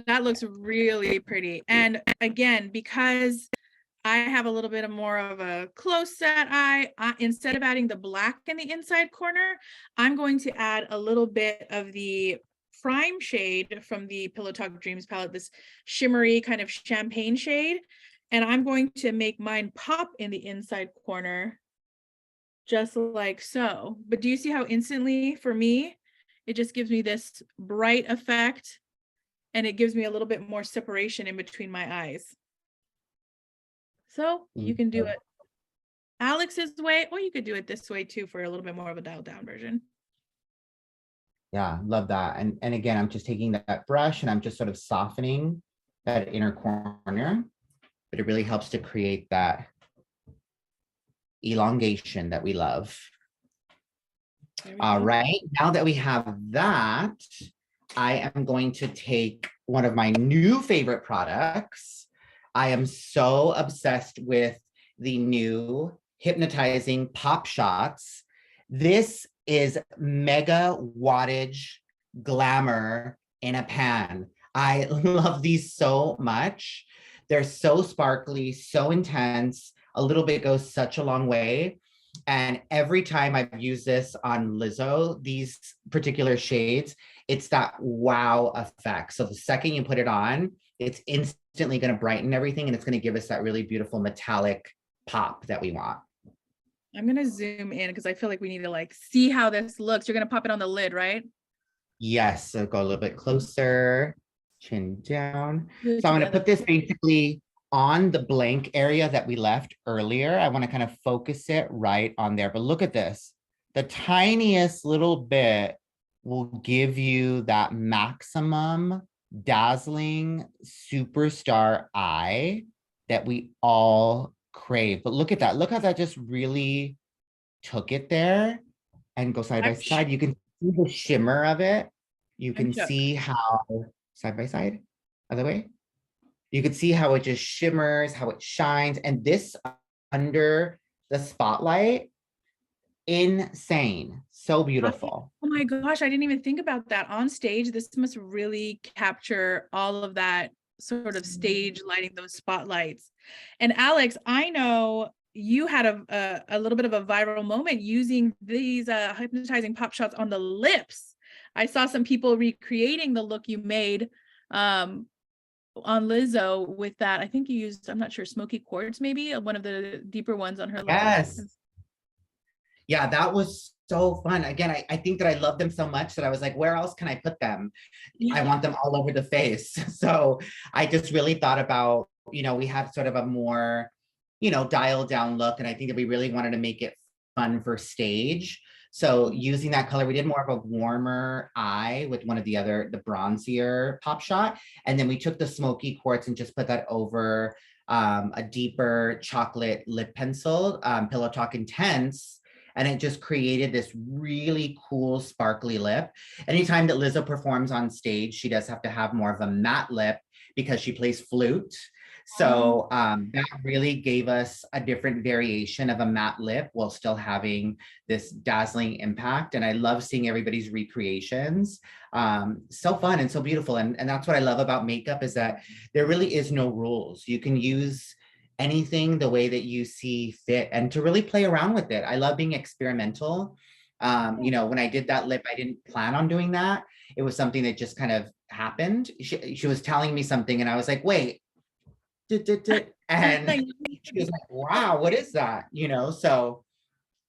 That looks really pretty. And again, because I have a little bit more of a close set eye, instead of adding the black in the inside corner, I'm going to add a little bit of the prime shade from the Pillow Talk Dreams palette, this shimmery kind of champagne shade. And I'm going to make mine pop in the inside corner, just like so. But do you see how instantly, for me, it just gives me this bright effect, and it gives me a little bit more separation in between my eyes. So you can do it Alex's way, or you could do it this way too for a little bit more of a dialed down version. Yeah, love that. And again, I'm just taking that brush and I'm just sort of softening that inner corner, but it really helps to create that elongation that we love. There we All go. right, now that we have that, I am going to take one of my new favorite products. I am so obsessed with the new Hypnotizing Pop Shots. This is mega wattage glamour in a pan. I love these so much. They're so sparkly, so intense. A little bit goes such a long way. And every time I've used this on Lizzo, these particular shades, it's that wow effect. So the second you put it on, it's instantly going to brighten everything and it's going to give us that really beautiful metallic pop that we want. I'm gonna zoom in because I feel like we need to like see how this looks. You're gonna pop it on the lid, right? Yes, so go a little bit closer, chin down. Good So I'm going to together. put this basically on the blank area that we left earlier. I want to kind of focus it right on there. But look at this. The tiniest little bit will give you that maximum dazzling superstar eye that we all crave. But look at that. Look how that just really took it there and go side by side. You can see the shimmer of it. You I'm can shook. see how side by side, other way. You can see how it just shimmers, how it shines. And this under the spotlight, insane. So beautiful. Oh my gosh, I didn't even think about that on stage. This must really capture all of that sort of stage lighting, those spotlights. And Alex, I know you had a little bit of a viral moment using these hypnotizing pop shots on the lips. I saw some people recreating the look you made on Lizzo with that. I think you used, I'm not sure, smoky quartz, maybe one of the deeper ones on her lips. Yes. Yeah, that was so fun. Again, I think that I love them so much that I was like, where else can I put them? I want them all over the face. So I just really thought about, we had sort of a more, dialed down look. And I think that we really wanted to make it fun for stage. So using that color, we did more of a warmer eye with one of the bronzier pop shot. And then we took the smoky quartz and just put that over a deeper chocolate lip pencil, Pillow Talk Intense. And it just created this really cool sparkly lip. Anytime that Lizzo performs on stage, she does have to have more of a matte lip because she plays flute. So that really gave us a different variation of a matte lip while still having this dazzling impact. And I love seeing everybody's recreations. So fun and so beautiful. And that's what I love about makeup is that there really is no rules. You can use anything the way that you see fit and to really play around with it. I love being experimental. When I did that lip, I didn't plan on doing that. It was something that just kind of happened. She was telling me something and I was like, wait, and she was like, wow, what is that? So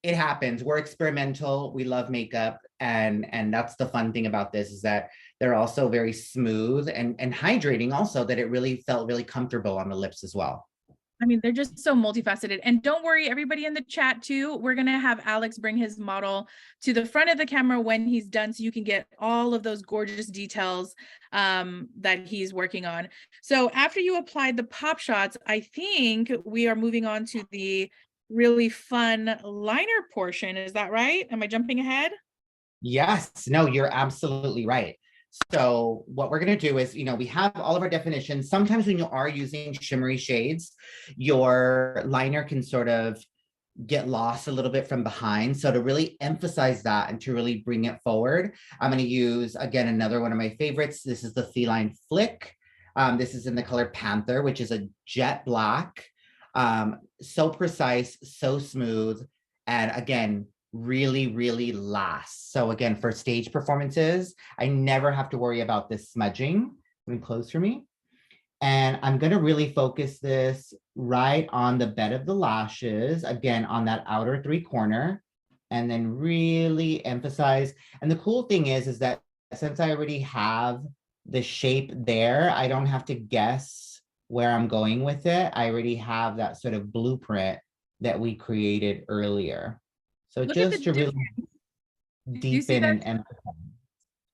it happens. We're experimental. We love makeup. And that's the fun thing about this is that they're also very smooth and hydrating also, that it really felt really comfortable on the lips as well. I mean, they're just so multifaceted. And don't worry, everybody in the chat too, we're going to have Alex bring his model to the front of the camera when he's done so you can get all of those gorgeous details that he's working on. So after you applied the pop shots, I think we are moving on to the really fun liner portion. Is that right? Am I jumping ahead? Yes, no, you're absolutely right. So what we're going to do is, we have all of our definitions. Sometimes when you are using shimmery shades, your liner can sort of get lost a little bit from behind. So to really emphasize that and to really bring it forward, I'm going to use, again, another one of my favorites. This is the Feline Flick. This is in the color Panther, which is a jet black. So precise, so smooth. And again, really, really lasts. So again, for stage performances, I never have to worry about this smudging. Let me close for me. And I'm going to really focus this right on the bed of the lashes, again, on that outer three corner, and then really emphasize. And the cool thing is that since I already have the shape there, I don't have to guess where I'm going with it. I already have that sort of blueprint that we created earlier. So just to really deepen and emphasize.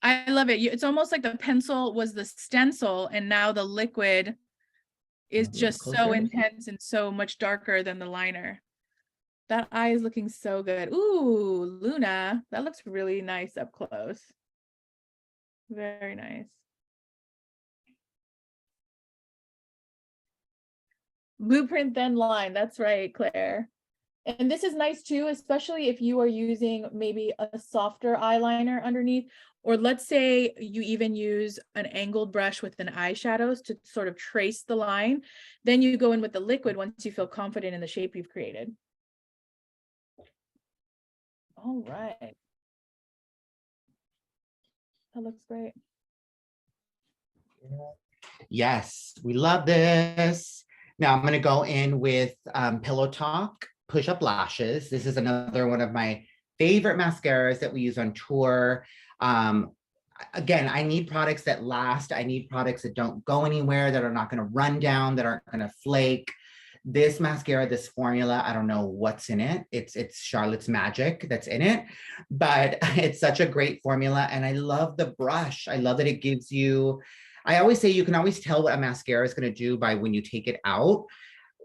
I love it. It's almost like the pencil was the stencil and now the liquid is just so intense and so much darker than the liner. That eye is looking so good. Ooh, Luna, that looks really nice up close. Very nice. Blueprint then line. That's right, Claire. And this is nice too, especially if you are using maybe a softer eyeliner underneath, or let's say you even use an angled brush with an eyeshadows to sort of trace the line. Then you go in with the liquid once you feel confident in the shape you've created. All right. That looks great. Yes, we love this. Now I'm going to go in with Pillow Talk Push-Up Lashes. This is another one of my favorite mascaras that we use on tour. Again, I need products that last. I need products that don't go anywhere, that are not going to run down, that aren't going to flake. This mascara, this formula, I don't know what's in it. It's Charlotte's magic that's in it, but it's such a great formula. And I love the brush. I love that it gives you, I always say you can always tell what a mascara is going to do by when you take it out.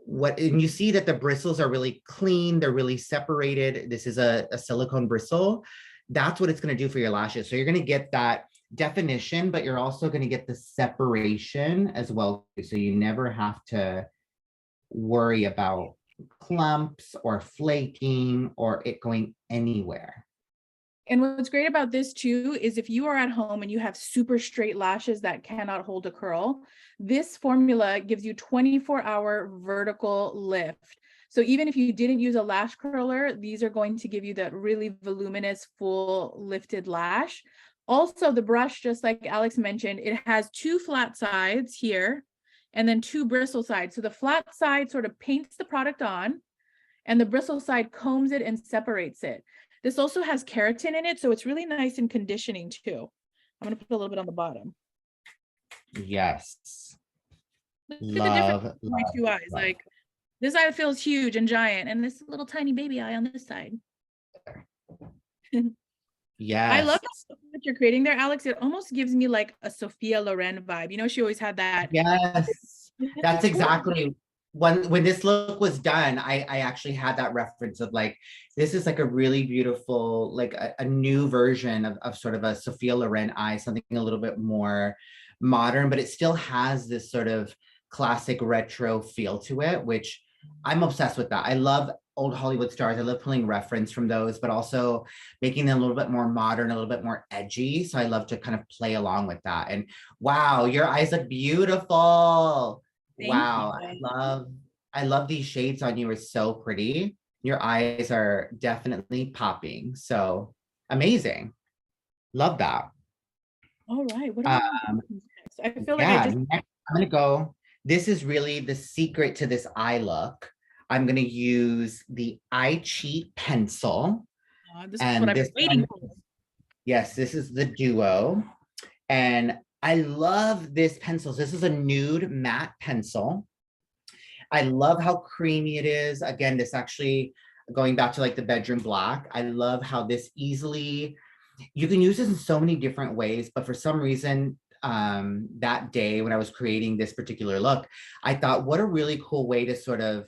And you see that the bristles are really clean. They're really separated. This is a silicone bristle. That's what it's going to do for your lashes. So you're going to get that definition, but you're also going to get the separation as well. So you never have to worry about clumps or flaking or it going anywhere. And what's great about this too is if you are at home and you have super straight lashes that cannot hold a curl, this formula gives you 24-hour vertical lift. So even if you didn't use a lash curler, these are going to give you that really voluminous, full lifted lash. Also, the brush, just like Alex mentioned, it has two flat sides here and then two bristle sides. So the flat side sort of paints the product on and the bristle side combs it and separates it. This also has keratin in it, so it's really nice and conditioning too. I'm going to put a little bit on the bottom. Yes. Look at the difference in my two eyes. Like this eye feels huge and giant, and this little tiny baby eye on this side. Yes. I love what you're creating there, Alex. It almost gives me like a Sophia Loren vibe. You know, she always had that. Yes, that's exactly when this look was done. I actually had that reference of like, this is like a really beautiful, like a new version of sort of a Sophia Loren eye, something a little bit more modern, but it still has this sort of classic retro feel to it, which I'm obsessed with that. I love old Hollywood stars. I love pulling reference from those, but also making them a little bit more modern, a little bit more edgy. So I love to kind of play along with that. And wow, your eyes look beautiful. Wow, I love these shades on you. Are so pretty. Your eyes are definitely popping. So amazing. Love that. All right. What are I feel like yeah, next, I'm gonna go. This is really the secret to this eye look. I'm going to use the Eye Cheat pencil. This is what I've been waiting for. Yes, this is the Duo. And I love this pencil. This is a nude matte pencil. I love how creamy it is. Again, this actually, going back to like the bedroom black, I love how this easily, you can use this in so many different ways, but for some reason, that day when I was creating this particular look, I thought, what a really cool way to sort of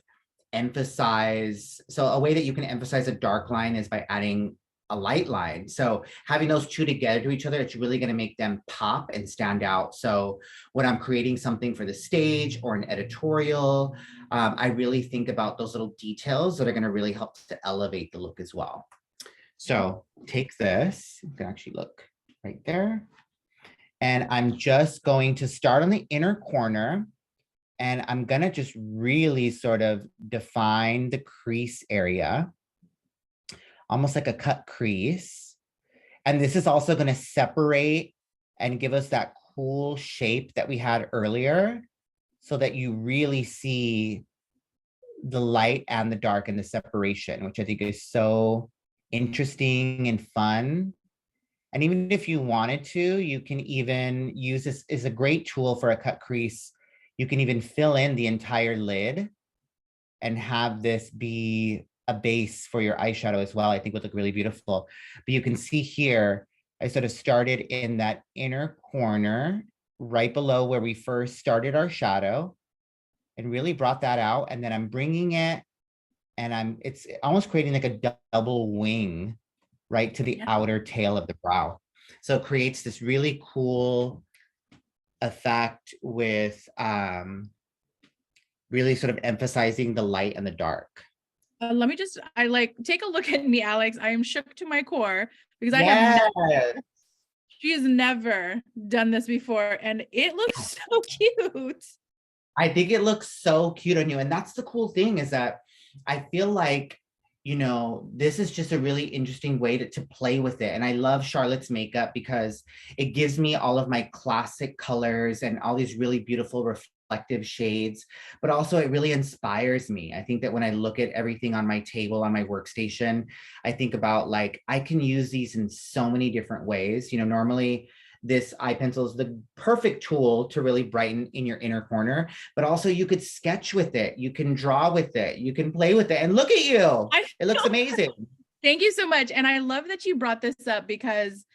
emphasize. So a way that you can emphasize a dark line is by adding a light line. So having those two together to each other, it's really going to make them pop and stand out. So when I'm creating something for the stage or an editorial, I really think about those little details that are going to really help to elevate the look as well. So take this, you can actually look right there. And I'm just going to start on the inner corner. And I'm going to just really sort of define the crease area, almost like a cut crease. And this is also going to separate and give us that cool shape that we had earlier so that you really see the light and the dark and the separation, which I think is so interesting and fun. And even if you wanted to, you can even use this as a great tool for a cut crease. You can even fill in the entire lid and have this be a base for your eyeshadow as well. I think would look really beautiful. But you can see here, I sort of started in that inner corner, right below where we first started our shadow, and really brought that out. And then I'm bringing it and it's almost creating like a double wing right to the Yeah. outer tail of the brow. So it creates this really cool effect with really sort of emphasizing the light and the dark. Let me just, I like, take a look at me, Alex. I am shook to my core because I have Yes. she has never done this before, and it looks so cute. I think it looks so cute on you. And that's the cool thing is that I feel like, this is just a really interesting way to play with it. And I love Charlotte's makeup because it gives me all of my classic colors and all these really beautiful reflective shades, but also it really inspires me. I think that when I look at everything on my table, on my workstation, I think about like, I can use these in so many different ways. Normally this eye pencil is the perfect tool to really brighten in your inner corner, but also you could sketch with it, you can draw with it, you can play with it, and look at you. It looks amazing. Thank you so much. And I love that you brought this up because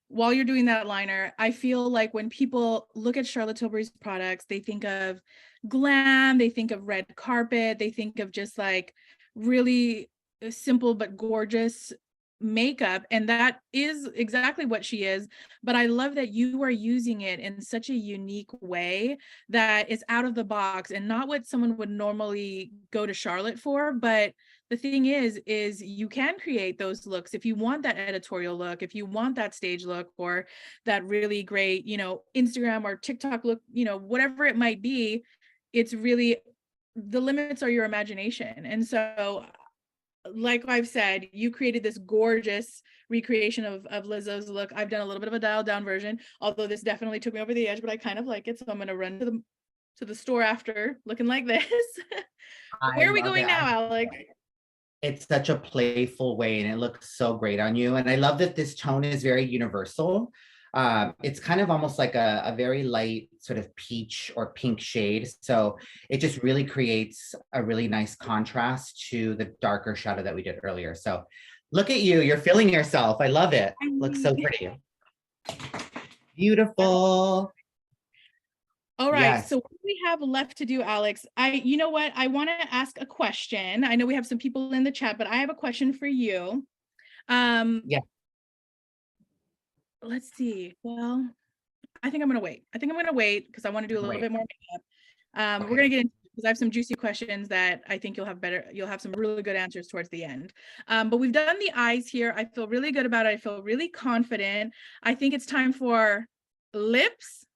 while you're doing that liner, I feel like when people look at Charlotte Tilbury's products, they think of glam, they think of red carpet, they think of just like really simple but gorgeous makeup, and that is exactly what she is. But I love that you are using it in such a unique way that is out of the box and not what someone would normally go to Charlotte for. But the thing is you can create those looks if you want that editorial look, if you want that stage look, or that really great, Instagram or TikTok look, whatever it might be. It's really, the limits are your imagination. And so, like I've said, you created this gorgeous recreation of Lizzo's look. I've done a little bit of a dialed down version, although this definitely took me over the edge, but I kind of like it. So I'm going to run to the store after looking like this. Where are we going now, Alex? It's such a playful way and it looks so great on you. And I love that this tone is very universal. It's kind of almost like a very light sort of peach or pink shade. So it just really creates a really nice contrast to the darker shadow that we did earlier. So look at you, you're feeling yourself. I love it. Looks so pretty. Beautiful. All right. Yes. So what do we have left to do, Alex? You know what? I want to ask a question. I know we have some people in the chat, but I have a question for you. Yeah. Let's see. Well, I think I'm going to wait. Because I want to do a little bit more makeup. We're going to get into, because I have some juicy questions that I think you'll have some really good answers towards the end. But we've done the eyes here. I feel really good about it. I feel really confident. I think it's time for lips.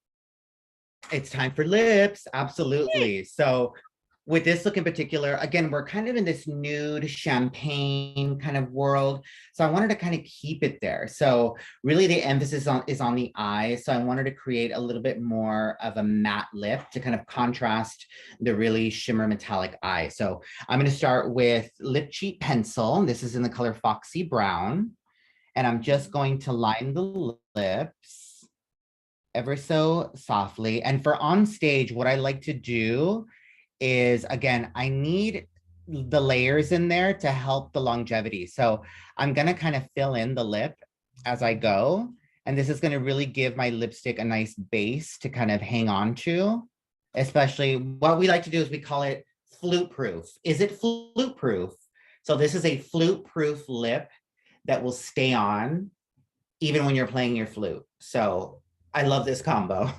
It's time for lips. Absolutely. So with this look in particular, again, we're kind of in this nude champagne kind of world. So I wanted to kind of keep it there. So really the emphasis is on the eye. So I wanted to create a little bit more of a matte lip to kind of contrast the really shimmer metallic eye. So I'm going to start with lip cheat pencil. This is in the color Foxy Brown. And I'm just going to line the lips ever so softly. And for on stage, what I like to do is, again, I need the layers in there to help the longevity. So I'm gonna kind of fill in the lip as I go. And this is gonna really give my lipstick a nice base to kind of hang on to. Especially what we like to do is we call it flute proof. Is it flute proof? So this is a flute proof lip that will stay on even when you're playing your flute. So I love this combo.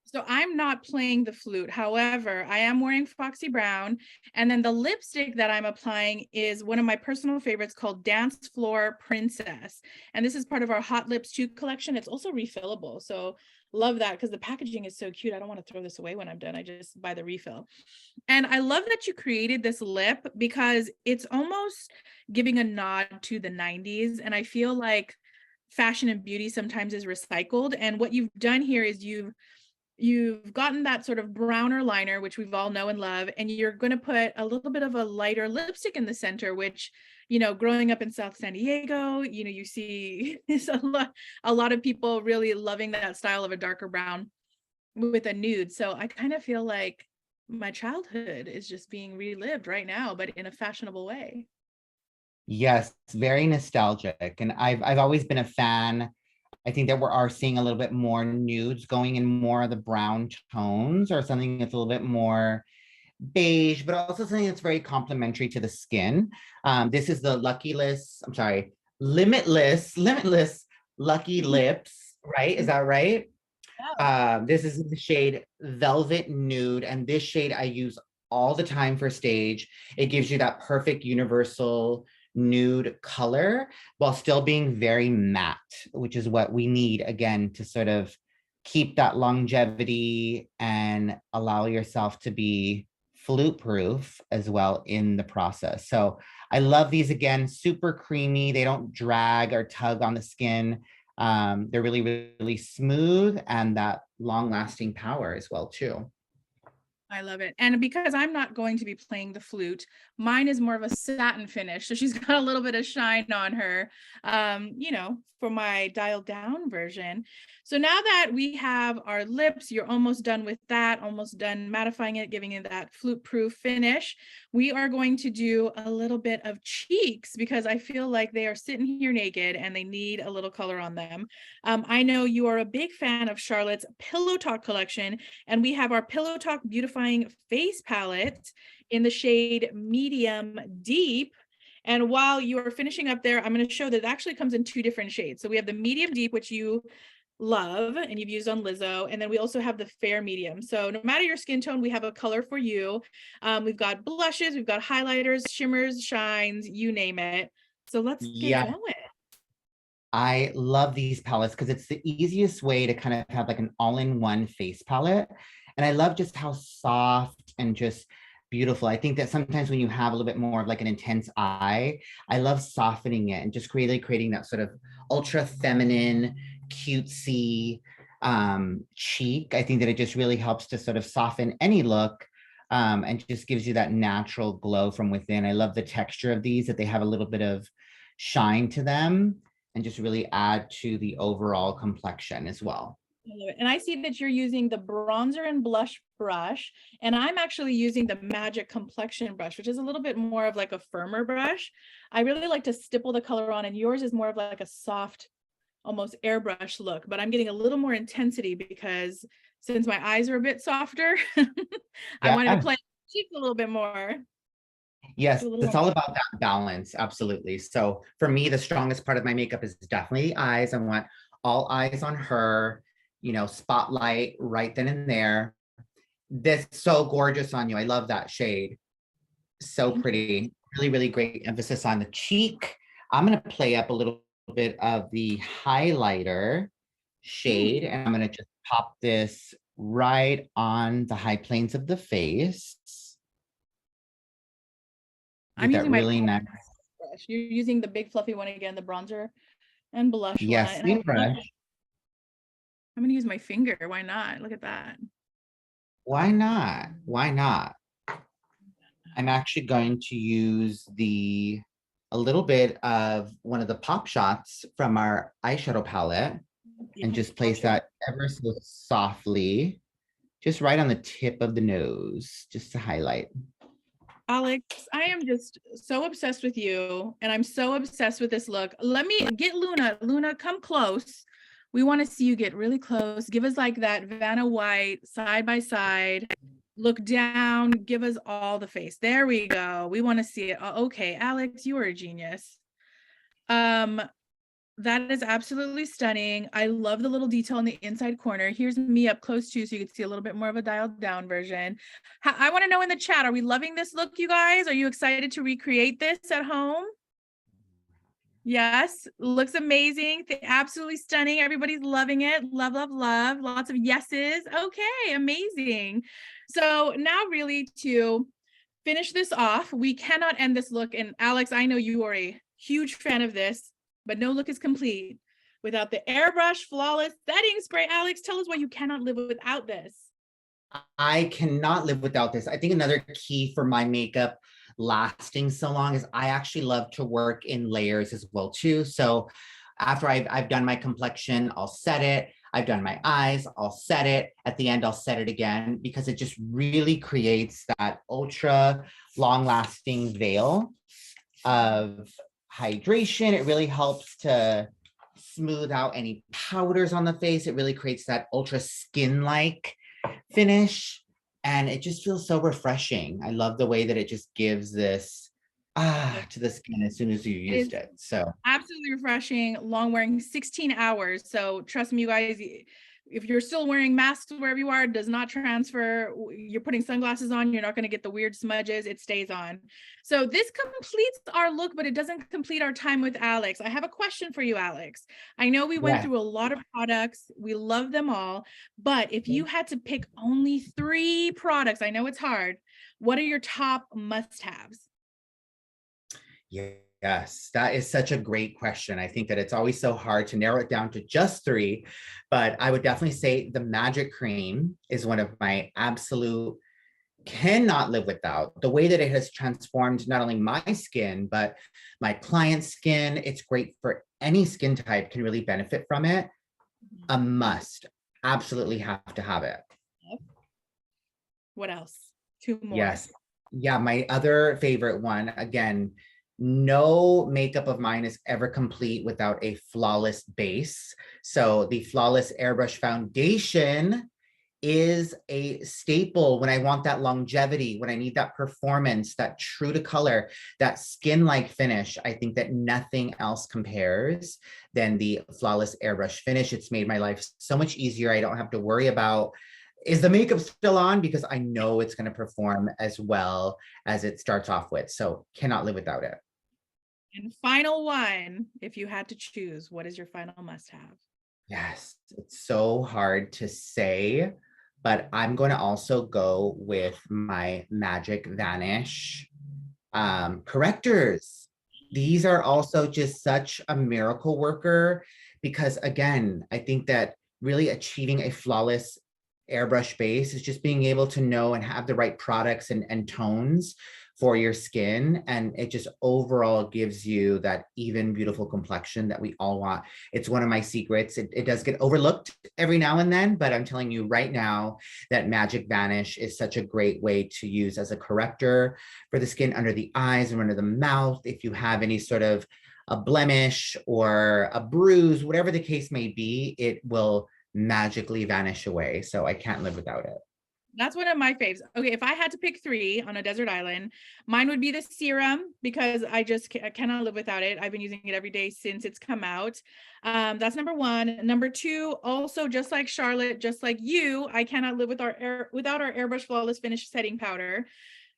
So I'm not playing the flute. However, I am wearing Foxy Brown. And then the lipstick that I'm applying is one of my personal favorites called Dance Floor Princess. And this is part of our Hot Lips 2 collection. It's also refillable. So love that because the packaging is so cute. I don't want to throw this away when I'm done. I just buy the refill. And I love that you created this lip because it's almost giving a nod to the 90s. And I feel like fashion and beauty sometimes is recycled. And what you've done here is you've gotten that sort of browner liner, which we've all know and love, and you're going to put a little bit of a lighter lipstick in the center, which, growing up in South San Diego, you see a lot of people really loving that style of a darker brown with a nude. So I kind of feel like my childhood is just being relived right now, but in a fashionable way. Yes, very nostalgic. And I've always been a fan. I think that we are seeing a little bit more nudes going in more of the brown tones or something that's a little bit more beige, but also something that's very complementary to the skin. This is the Limitless Lucky Lips, right? Is that right? This is the shade Velvet Nude, and this shade I use all the time for stage. It gives you that perfect universal nude color while still being very matte, which is what we need, again, to sort of keep that longevity and allow yourself to be flute proof as well in the process. So I love these, again, super creamy. They don't drag or tug on the skin. They're really, really smooth, and that long lasting power as well too. I love it. And because I'm not going to be playing the flute, mine is more of a satin finish. So she's got a little bit of shine on her, for my dialed down version. So now that we have our lips, you're almost done with that, almost done mattifying it, giving it that flute proof finish. We are going to do a little bit of cheeks because I feel like they are sitting here naked and they need a little color on them. I know you are a big fan of Charlotte's Pillow Talk collection, and we have our Pillow Talk Beautifying Face Palette in the shade Medium Deep. And while you are finishing up there, I'm going to show that it actually comes in 2 different shades. So we have the Medium Deep, which you love and you've used on Lizzo, and then we also have the Fair Medium. So no matter your skin tone, we have a color for you. We've got blushes, we've got highlighters, shimmers, shines, you name it. So let's get going. I love these palettes because it's the easiest way to kind of have like an all-in-one face palette. And I love just how soft and just beautiful. I think that sometimes when you have a little bit more of like an intense eye, I love softening it and just creating that sort of ultra feminine, cutesy cheek. I think that it just really helps to sort of soften any look, and just gives you that natural glow from within. I love the texture of these, that they have a little bit of shine to them and just really add to the overall complexion as well. And I see that you're using the bronzer and blush brush, and I'm actually using the Magic Complexion brush, which is a little bit more of like a firmer brush. I really like to stipple the color on, and yours is more of like a soft, almost airbrush look, but I'm getting a little more intensity because since my eyes are a bit softer, I wanted to play cheeks a little bit more. Yes, it's all about that balance. Absolutely. So for me, the strongest part of my makeup is definitely the eyes. I want all eyes on her, spotlight right then and there. This is so gorgeous on you. I love that shade. So pretty. Really, really great emphasis on the cheek. I'm going to play up a little bit of the highlighter shade, and I'm going to just pop this right on the high planes of the face. I'm using really nice brush. You're using the big fluffy one again, the bronzer and blush one. Yes, same brush. I'm going to use my finger. Why not? Look at that. Why not? Why not? I'm actually going to use a little bit of one of the pop shots from our eyeshadow palette and just place that ever so softly, just right on the tip of the nose, just to highlight. Alex, I am just so obsessed with you, and I'm so obsessed with this look. Let me get Luna. Luna, come close. We want to see you get really close. Give us like that Vanna White side by side. Look down. Give us all the face. There we go. We want to see it. Okay, Alex, you are a genius. That is absolutely stunning. I love the little detail in the inside corner. Here's me up close too, so you can see a little bit more of a dialed down version. I want to know in the chat, are we loving this look, you guys? Are you excited to recreate this at home? Yes, looks amazing. Absolutely stunning. Everybody's loving it. Love, love, love. Lots of yeses. Okay, amazing. So now really to finish this off, we cannot end this look. And Alex, I know you are a huge fan of this, but no look is complete without the Airbrush Flawless Setting Spray. Alex, tell us why you cannot live without this. I cannot live without this. I think another key for my makeup lasting so long is I actually love to work in layers as well too. So after I've done my complexion, I'll set it. I've done my eyes, I'll set it. At the end, I'll set it again because it just really creates that ultra long lasting veil of hydration. It really helps to smooth out any powders on the face. It really creates that ultra skin-like finish. And it just feels so refreshing. I love the way that it just gives this to the skin as soon as you used It's it. So absolutely refreshing, long wearing 16 hours. So trust me, you guys, if you're still wearing masks wherever you are, it does not transfer. You're putting sunglasses on, you're not going to get the weird smudges. It stays on. So this completes our look, but it doesn't complete our time with Alexx. I have a question for you, Alexx. I know we went yeah. through a lot of products. We love them all, but if you had to pick only 3 products, I know it's hard. What are your top must-haves? Yes, that is such a great question. I think that it's always so hard to narrow it down to just 3, but I would definitely say the Magic Cream is one of my absolute cannot live without. The way that it has transformed not only my skin, but my client's skin. It's great for any skin type, can really benefit from it. A must. Absolutely have to have it. What else? 2 more. Yes. Yeah, my other favorite one, again, no makeup of mine is ever complete without a flawless base. So the Flawless Airbrush Foundation is a staple when I want that longevity, when I need that performance, that true to color, that skin-like finish. I think that nothing else compares than the Flawless Airbrush finish. It's made my life so much easier. I don't have to worry about, is the makeup still on? Because I know it's going to perform as well as it starts off with. So cannot live without it. And final one, if you had to choose, what is your final must-have? Yes, it's so hard to say, but I'm going to also go with my Magic Vanish correctors. These are also just such a miracle worker because, again, I think that really achieving a flawless airbrush base is just being able to know and have the right products and tones for your skin. And it just overall gives you that even beautiful complexion that we all want. It's one of my secrets. It does get overlooked every now and then, but I'm telling you right now that Magic Vanish is such a great way to use as a corrector for the skin under the eyes and under the mouth. If you have any sort of a blemish or a bruise, whatever the case may be, it will magically vanish away. So I can't live without it. That's one of my faves. Okay, if I had to pick 3 on a desert island, mine would be the serum because I just cannot live without it. I've been using it every day since it's come out. That's number 1. Number 2, also just like Charlotte, just like you, I cannot live with without our Airbrush Flawless Finish setting powder.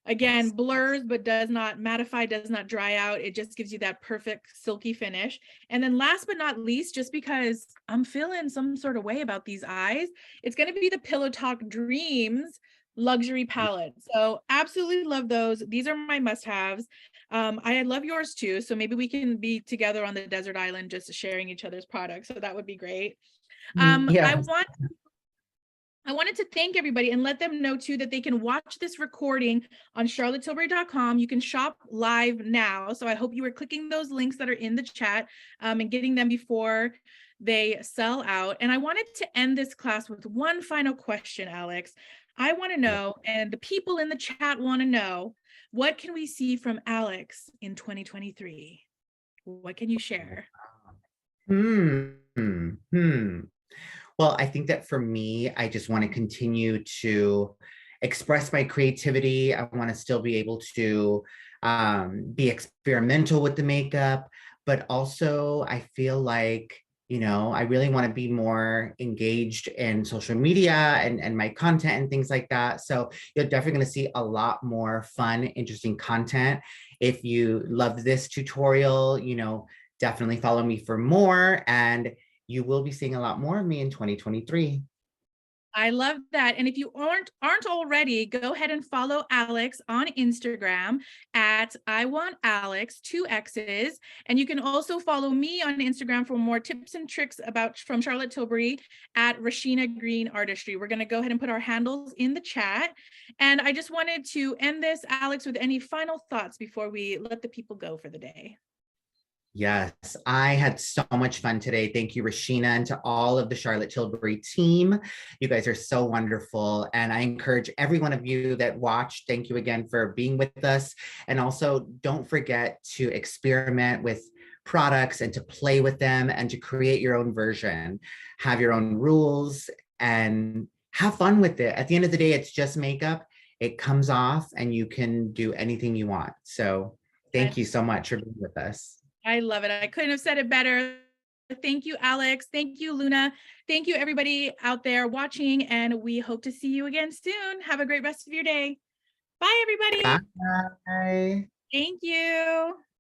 Again, blurs, but does not mattify, does not dry out. It just gives you that perfect silky finish. And then last but not least, just because I'm feeling some sort of way about these eyes, it's going to be the Pillow Talk Dreams luxury palette. So absolutely love those. These are my must-haves. I love yours too. So maybe we can be together on the desert island, just sharing each other's products. So that would be great. Yeah. I wanted to thank everybody and let them know too that they can watch this recording on charlottetilbury.com. You can shop live now. So I hope you are clicking those links that are in the chat and getting them before they sell out. And I wanted to end this class with one final question, Alexx. I want to know, and the people in the chat want to know, what can we see from Alexx in 2023? What can you share? Well, I think that for me, I just want to continue to express my creativity. I want to still be able to be experimental with the makeup, but also I feel like, I really want to be more engaged in social media and my content and things like that. So you're definitely going to see a lot more fun, interesting content. If you loved this tutorial, definitely follow me for more. And you will be seeing a lot more of me in 2023. I love that. And if you aren't already, go ahead and follow Alexx on Instagram at I want Alexx, 2 X's. And you can also follow me on Instagram for more tips and tricks from Charlotte Tilbury at Rasheena Green Artistry. We're going to go ahead and put our handles in the chat. And I just wanted to end this, Alexx, with any final thoughts before we let the people go for the day. Yes, I had so much fun today. Thank you, Rasheena, and to all of the Charlotte Tilbury team. You guys are so wonderful. And I encourage every one of you that watched, thank you again for being with us. And also don't forget to experiment with products and to play with them and to create your own version, have your own rules, and have fun with it. At the end of the day, it's just makeup. It comes off and you can do anything you want. So I, thank you so much for being with us. I love it. I couldn't have said it better. Thank you, Alex. Thank you, Luna. Thank you, everybody out there watching, and we hope to see you again soon. Have a great rest of your day. Bye, everybody. Bye. Thank you.